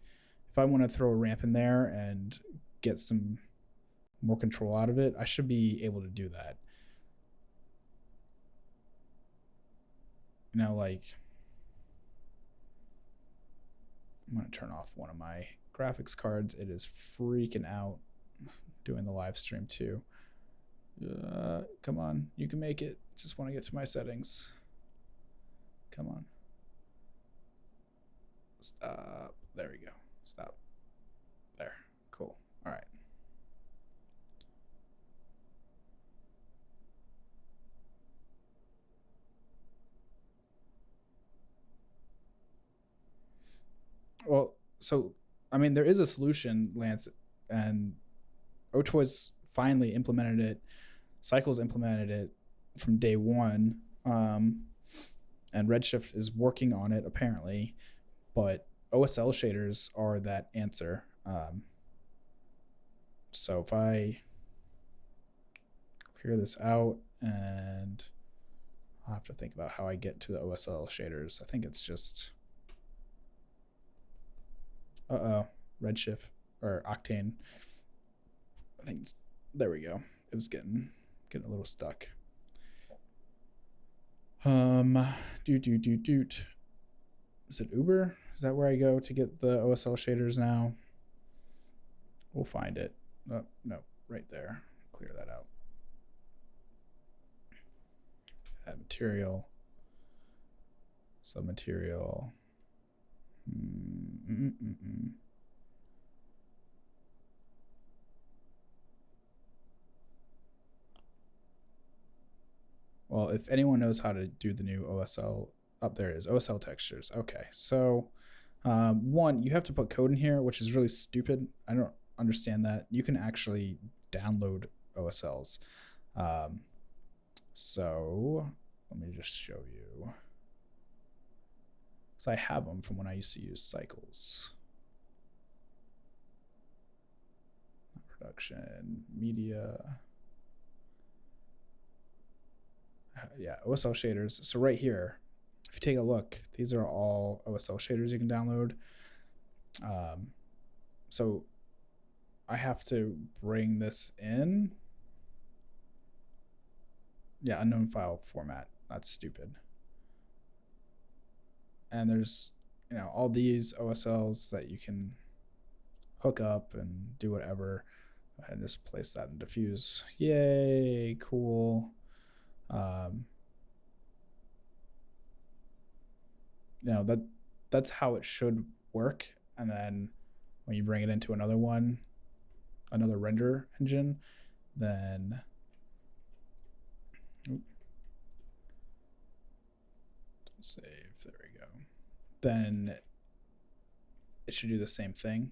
Speaker 1: if I want to throw a ramp in there and get some more control out of it, I should be able to do that. Now, like, I'm going to turn off one of my graphics cards. It is freaking out doing the live stream too. Come on, you can make it. Just want to get to my settings. Come on. Stop. There we go. Stop. There. Cool. All right. Well, so I mean, there is a solution, Lance, and Ochoa's finally implemented it. Cycles implemented it from day one, and Redshift is working on it apparently. But OSL shaders are that answer. So if I clear this out, and I'll have to think about how I get to the OSL shaders. I think it's just Redshift or Octane. I think it's, there we go. It was getting a little stuck. Doot. Is it Uber? Is that where I go to get the OSL shaders now? We'll find it. Oh, no, right there. Clear that out. Add material. Submaterial. Well, if anyone knows how to do the new OSL, up there it is, OSL textures. Okay, so one, you have to put code in here, which is really stupid. I don't understand that. You can actually download OSLs. So let me just show you. So I have them from when I used to use cycles. Production, media. Yeah, OSL shaders. So right here, if you take a look, these are all OSL shaders you can download. So I have to bring this in. Yeah, unknown file format. That's stupid. And there's, you know, all these OSLs that you can hook up and do whatever. Go ahead and just place that in diffuse. Yay, cool. You know, that's how it should work. And then when you bring it into another one, another render engine, then Save, there we go. Then it should do the same thing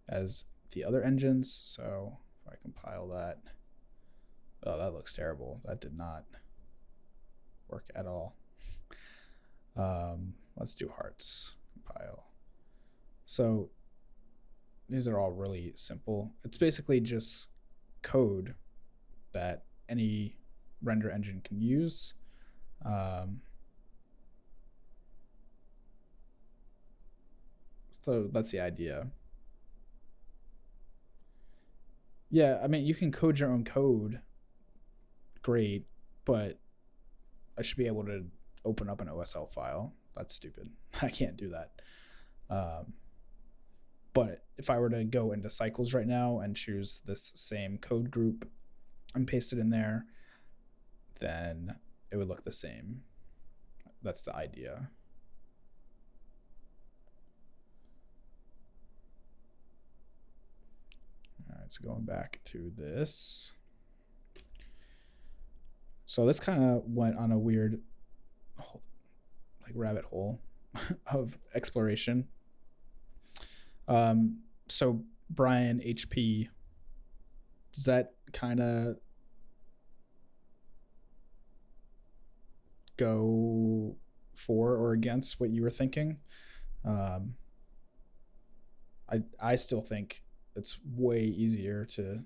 Speaker 1: as the other engines. So if I compile that, oh, that looks terrible. That did not work at all. Let's do hearts, compile. So these are all really simple. It's basically just code that any render engine can use. So that's the idea. Yeah, I mean, you can code your own code, great, but I should be able to open up an OSL file. That's stupid. I can't do that. But if I were to go into cycles right now and choose this same code group and paste it in there, then it would look the same. That's the idea. All right, so going back to this. So this kind of went on a weird like rabbit hole of exploration. So Brian HP, does that kind of go for or against what you were thinking? I still think it's way easier to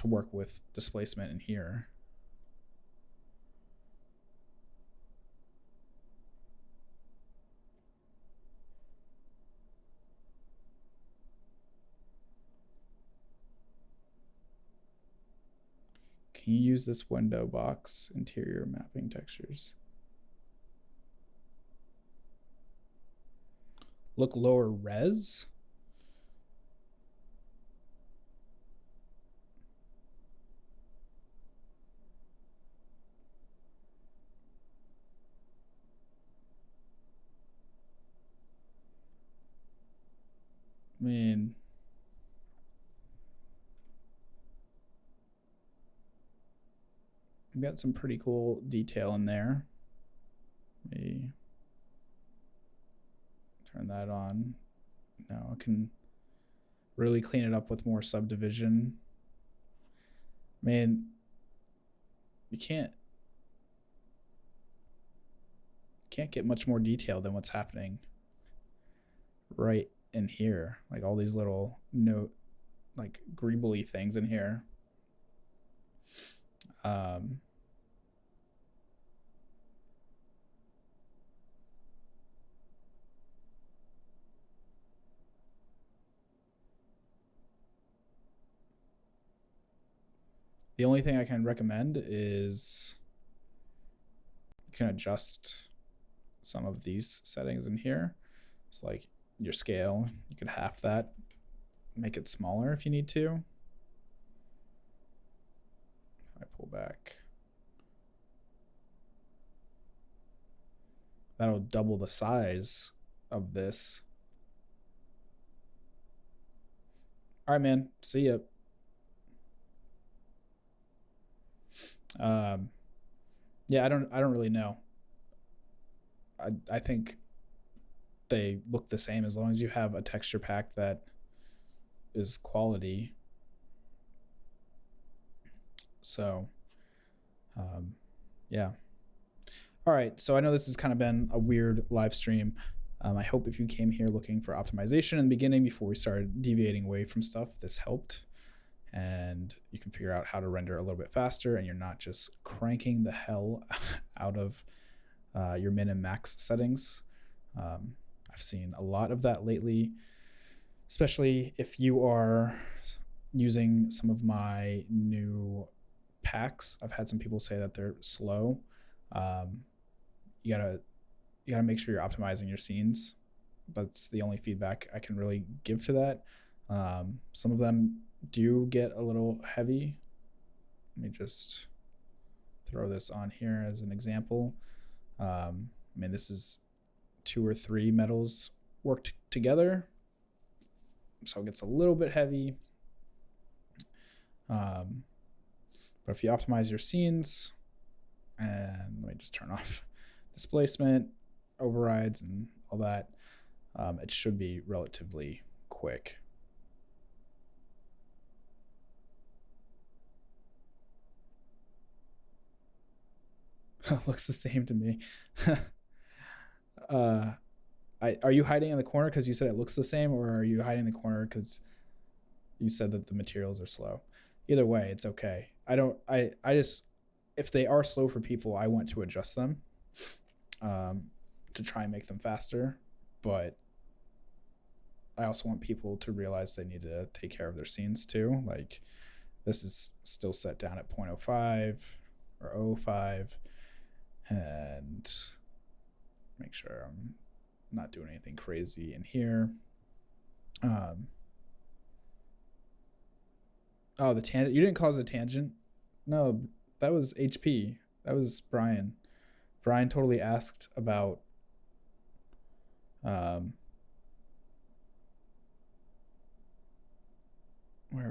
Speaker 1: work with displacement in here. Can you use this window box interior mapping textures? Look lower res? I mean, I've got some pretty cool detail in there. Maybe turn that on. Now I can really clean it up with more subdivision. I mean, you can't get much more detail than what's happening right in here. Like all these little like greebly things in here. The only thing I can recommend is you can adjust some of these settings in here. It's like your scale, you could half that, make it smaller if you need to. I pull back. That'll double the size of this. All right, man. See ya. Yeah, I don't really know. I think they look the same as long as you have a texture pack that is quality. So, yeah. All right, so I know this has kind of been a weird live stream. I hope if you came here looking for optimization in the beginning before we started deviating away from stuff, this helped. And you can figure out how to render a little bit faster and you're not just cranking the hell out of your min and max settings. I've seen a lot of that lately, especially if you are using some of my new packs. I've had some people say that they're slow. You gotta make sure you're optimizing your scenes. That's the only feedback I can really give to that. Some of them do get a little heavy. Let me just throw this on here as an example. I mean, this is 2 or 3 metals worked together, so it gets a little bit heavy. But if you optimize your scenes, And let me just turn off displacement, overrides, and all that. It should be relatively quick. Looks the same to me. Are you hiding in the corner because you said it looks the same, or are you hiding in the corner because you said that the materials are slow? Either way, it's okay. I just, if they are slow for people, I want to adjust them to try and make them faster. But I also want people to realize they need to take care of their scenes too. Like, this is still set down at 0.05 or 0.05, and make sure I'm not doing anything crazy in here. Oh, the tangent. You didn't cause a tangent? No, that was HP. That was Brian. Brian totally asked about where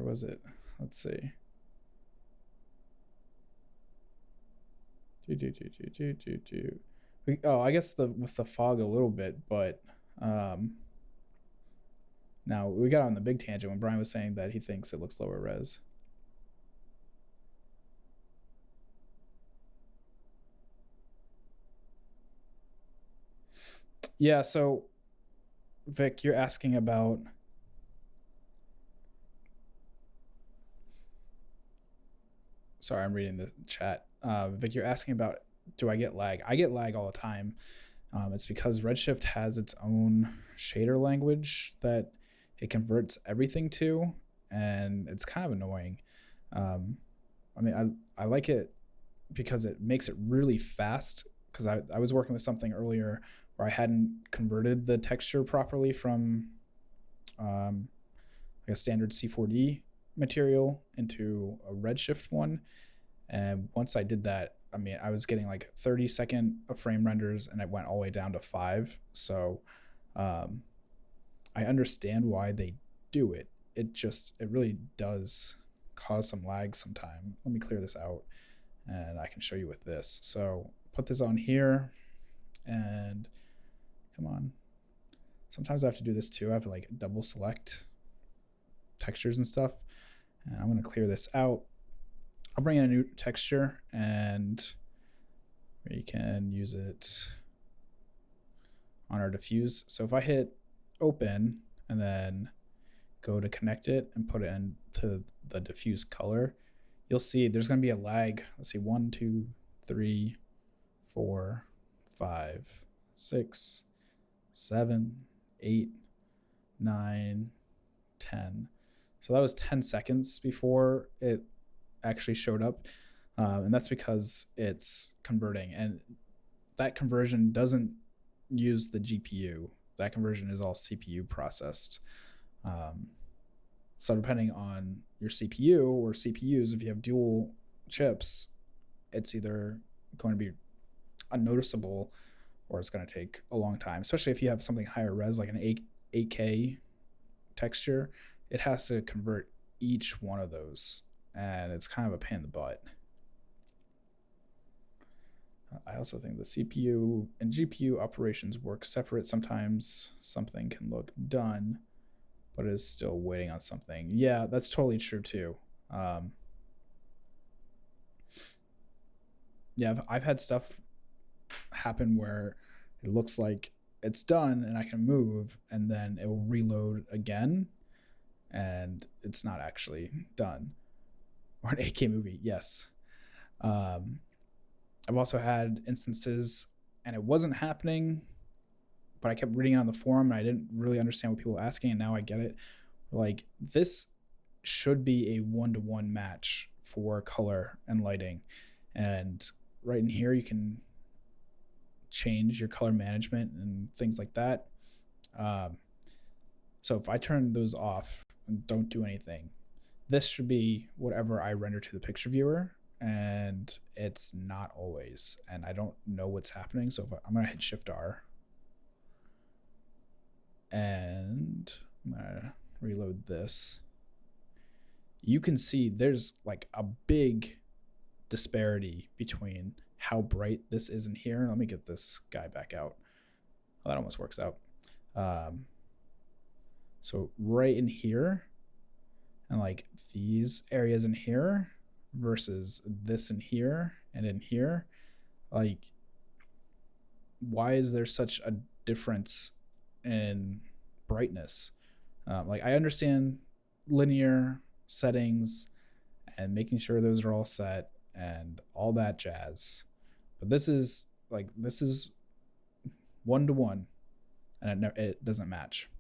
Speaker 1: was it? Let's see. Oh, I guess with the fog a little bit, but now we got on the big tangent when Brian was saying that he thinks it looks lower res. Yeah, so Vic, you're asking about sorry, I'm reading the chat. Vic, you're asking about, do I get lag? I get lag all the time. It's because Redshift has its own shader language that it converts everything to, and it's kind of annoying. I mean, I like it because it makes it really fast, because I was working with something earlier where I hadn't converted the texture properly from like a standard C4D material into a Redshift one. And once I did that, I mean, I was getting like 30-second of frame renders, and it went all the way down to 5. So I understand why they do it. It really does cause some lag sometime. Let me clear this out, and I can show you with this. So put this on here, and come on. Sometimes I have to do this too. I have to like double select textures and stuff. And I'm going to clear this out. I'll bring in a new texture, and we can use it on our diffuse. So if I hit open and then go to connect it and put it into the diffuse color, you'll see there's going to be a lag. Let's see, 1, 2, 3, 4, 5, 6, 7, 8, 9, 10. So that was 10 seconds before it actually showed up. And that's because it's converting, and that conversion doesn't use the GPU. That conversion is all CPU processed. So depending on your CPU or CPUs, if you have dual chips, it's either going to be unnoticeable or it's going to take a long time, especially if you have something higher res like an 8K texture. It has to convert each one of those, and it's kind of a pain in the butt. I also think the CPU and GPU operations work separate. Sometimes something can look done, but is still waiting on something. Yeah, that's totally true too. Yeah, I've had stuff happen where it looks like it's done and I can move, and then it will reload again, and it's not actually done. Or an 8K movie, yes. I've also had instances and it wasn't happening, but I kept reading it on the forum and I didn't really understand what people were asking, and now I get it. Like, this should be a 1-to-1 match for color and lighting. And right in here, you can change your color management and things like that. So if I turn those off and don't do anything, this should be whatever I render to the picture viewer, and it's not always, and I don't know what's happening. So if I'm gonna hit Shift R, and I'm gonna reload this, you can see there's like a big disparity between how bright this is in here. Let me get this guy back out. Well, that almost works out. So right in here, and like these areas in here versus this in here and in here, like why is there such a difference in brightness? Like I understand linear settings and making sure those are all set and all that jazz, but this is 1-to-1 and it doesn't match.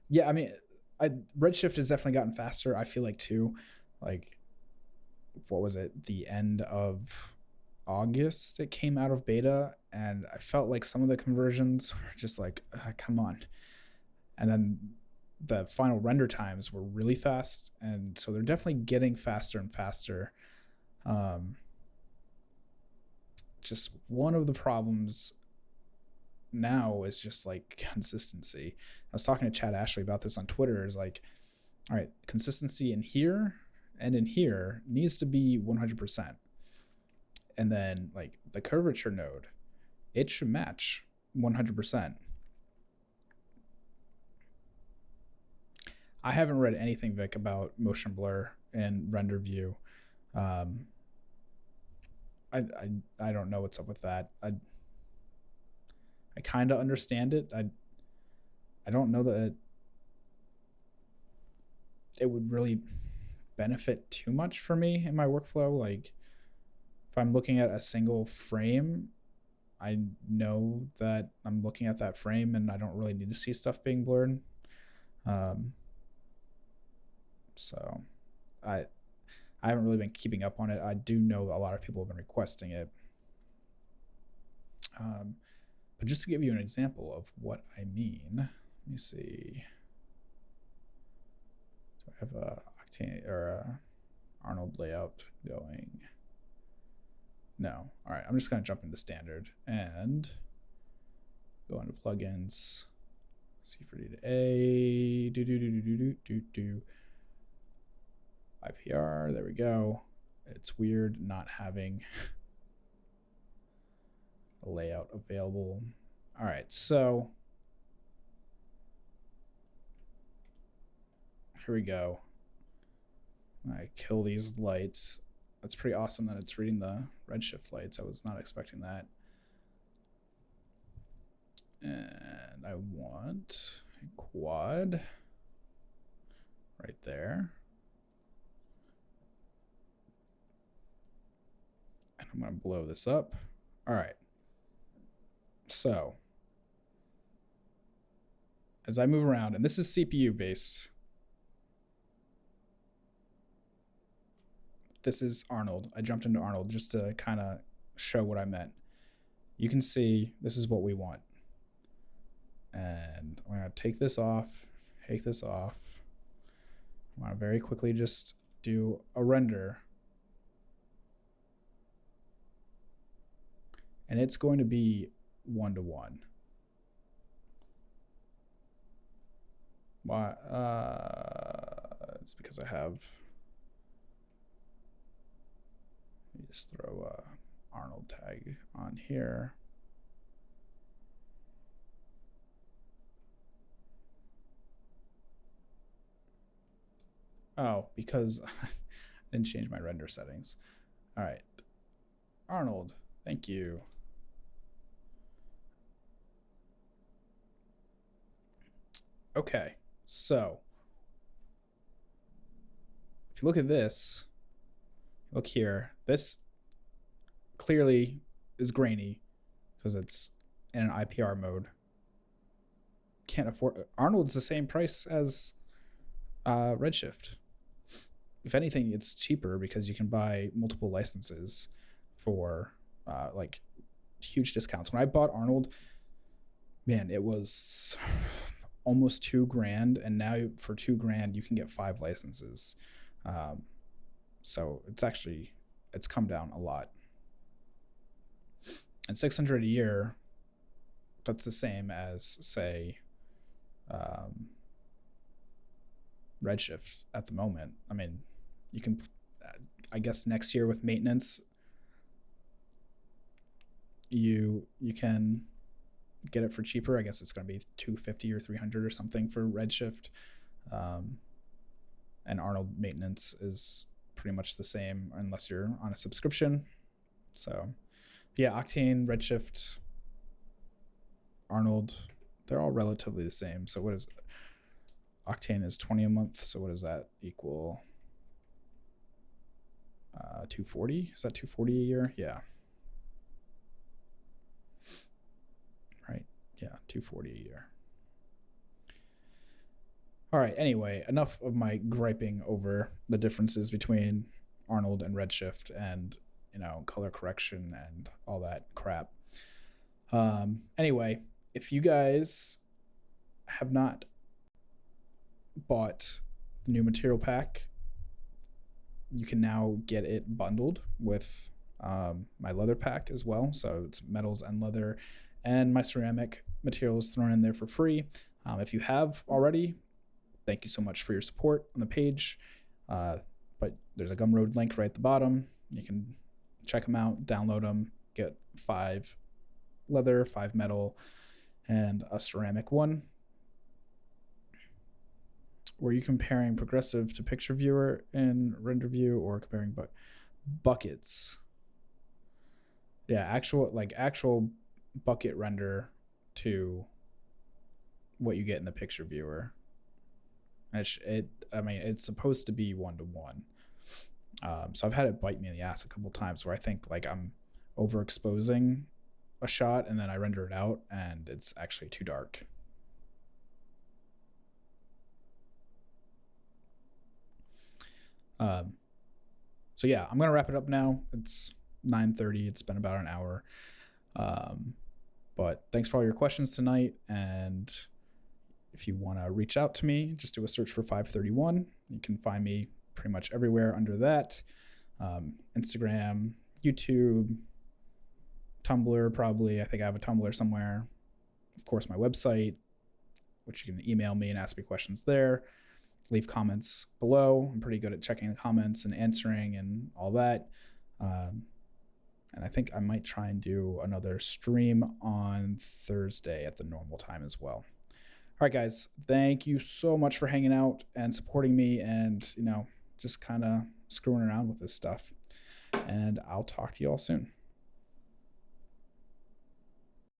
Speaker 1: Yeah, I mean, Redshift has definitely gotten faster, I feel like, too. Like, what was it? The end of August it came out of beta, and I felt like some of the conversions were just like, come on. And then the final render times were really fast, and so they're definitely getting faster and faster. Just one of the problems now is just like consistency. I was talking to Chad Ashley about this on Twitter. Is like, all right, consistency in here and in here needs to be 100%. And then like the curvature node, it should match 100%. I haven't read anything, Vic, about motion blur and render view. I don't know what's up with that. I kind of understand it. I don't know that it would really benefit too much for me in my workflow. Like if I'm looking at a single frame, I know that I'm looking at that frame and I don't really need to see stuff being blurred. So I haven't really been keeping up on it. I do know a lot of people have been requesting it. But just to give you an example of what I mean, let me see. So I have a Octane or a Arnold layout going. No. All right, I'm just going to jump into standard and go into plugins. C4D to A. Do. IPR. There we go. It's weird not having a layout available. All right, so here we go. I kill these lights. That's pretty awesome that it's reading the Redshift lights. I was not expecting that. And I want a quad right there. And I'm going to blow this up. All right. So as I move around, and this is CPU based. This is Arnold. I jumped into Arnold just to kind of show what I meant. You can see this is what we want. And I'm going to take this off. I'm going to very quickly just do a render. And it's going to be 1-to-1. Why? It's because I have. Let me just throw a Arnold tag on here. Oh, because I didn't change my render settings. All right, Arnold, thank you. Okay, so if you look at this, look here, this clearly is grainy because it's in an IPR mode. Can't afford it. Arnold's the same price as Redshift. If anything, it's cheaper because you can buy multiple licenses for like huge discounts. When I bought Arnold, man, it was almost $2,000, and now for $2,000 you can get 5 licenses. So it's come down a lot. And $600 a year, that's the same as say Redshift at the moment. I mean, you can, I guess next year with maintenance, you can get it for cheaper. I guess it's going to be 250 or 300 or something for Redshift. And Arnold maintenance is pretty much the same unless you're on a subscription. So yeah, Octane, Redshift, Arnold, they're all relatively the same. So what is Octane is 20 a month. So what does that equal? 240? Is that 240 a year? Yeah. Right. Yeah, 240 a year. All right. Anyway, enough of my griping over the differences between Arnold and Redshift and, you know, color correction and all that crap. Anyway, if you guys have not bought the new material pack, you can now get it bundled with my leather pack as well. So it's metals and leather, and my ceramic materials thrown in there for free. If you have already, thank you so much for your support on the page. But there's a Gumroad link right at the bottom. You can check them out, download them, get 5 leather, 5 metal, and a ceramic one. Were you comparing progressive to picture viewer in render view, or comparing buckets? Yeah, actual bucket render to what you get in the picture viewer. I mean, it's supposed to be 1-to-1. So I've had it bite me in the ass a couple times where I think like I'm overexposing a shot and then I render it out and it's actually too dark. So yeah, I'm gonna wrap it up now. It's 9:30. It's been about an hour. But thanks for all your questions tonight. And if you want to reach out to me, just do a search for 531. You can find me pretty much everywhere under that. Instagram, YouTube, Tumblr, probably. I think I have a Tumblr somewhere. Of course, my website, which you can email me and ask me questions there. Leave comments below. I'm pretty good at checking the comments and answering and all that. And I think I might try and do another stream on Thursday at the normal time as well. All right, guys, thank you so much for hanging out and supporting me and, you know, just kind of screwing around with this stuff. And I'll talk to you all soon.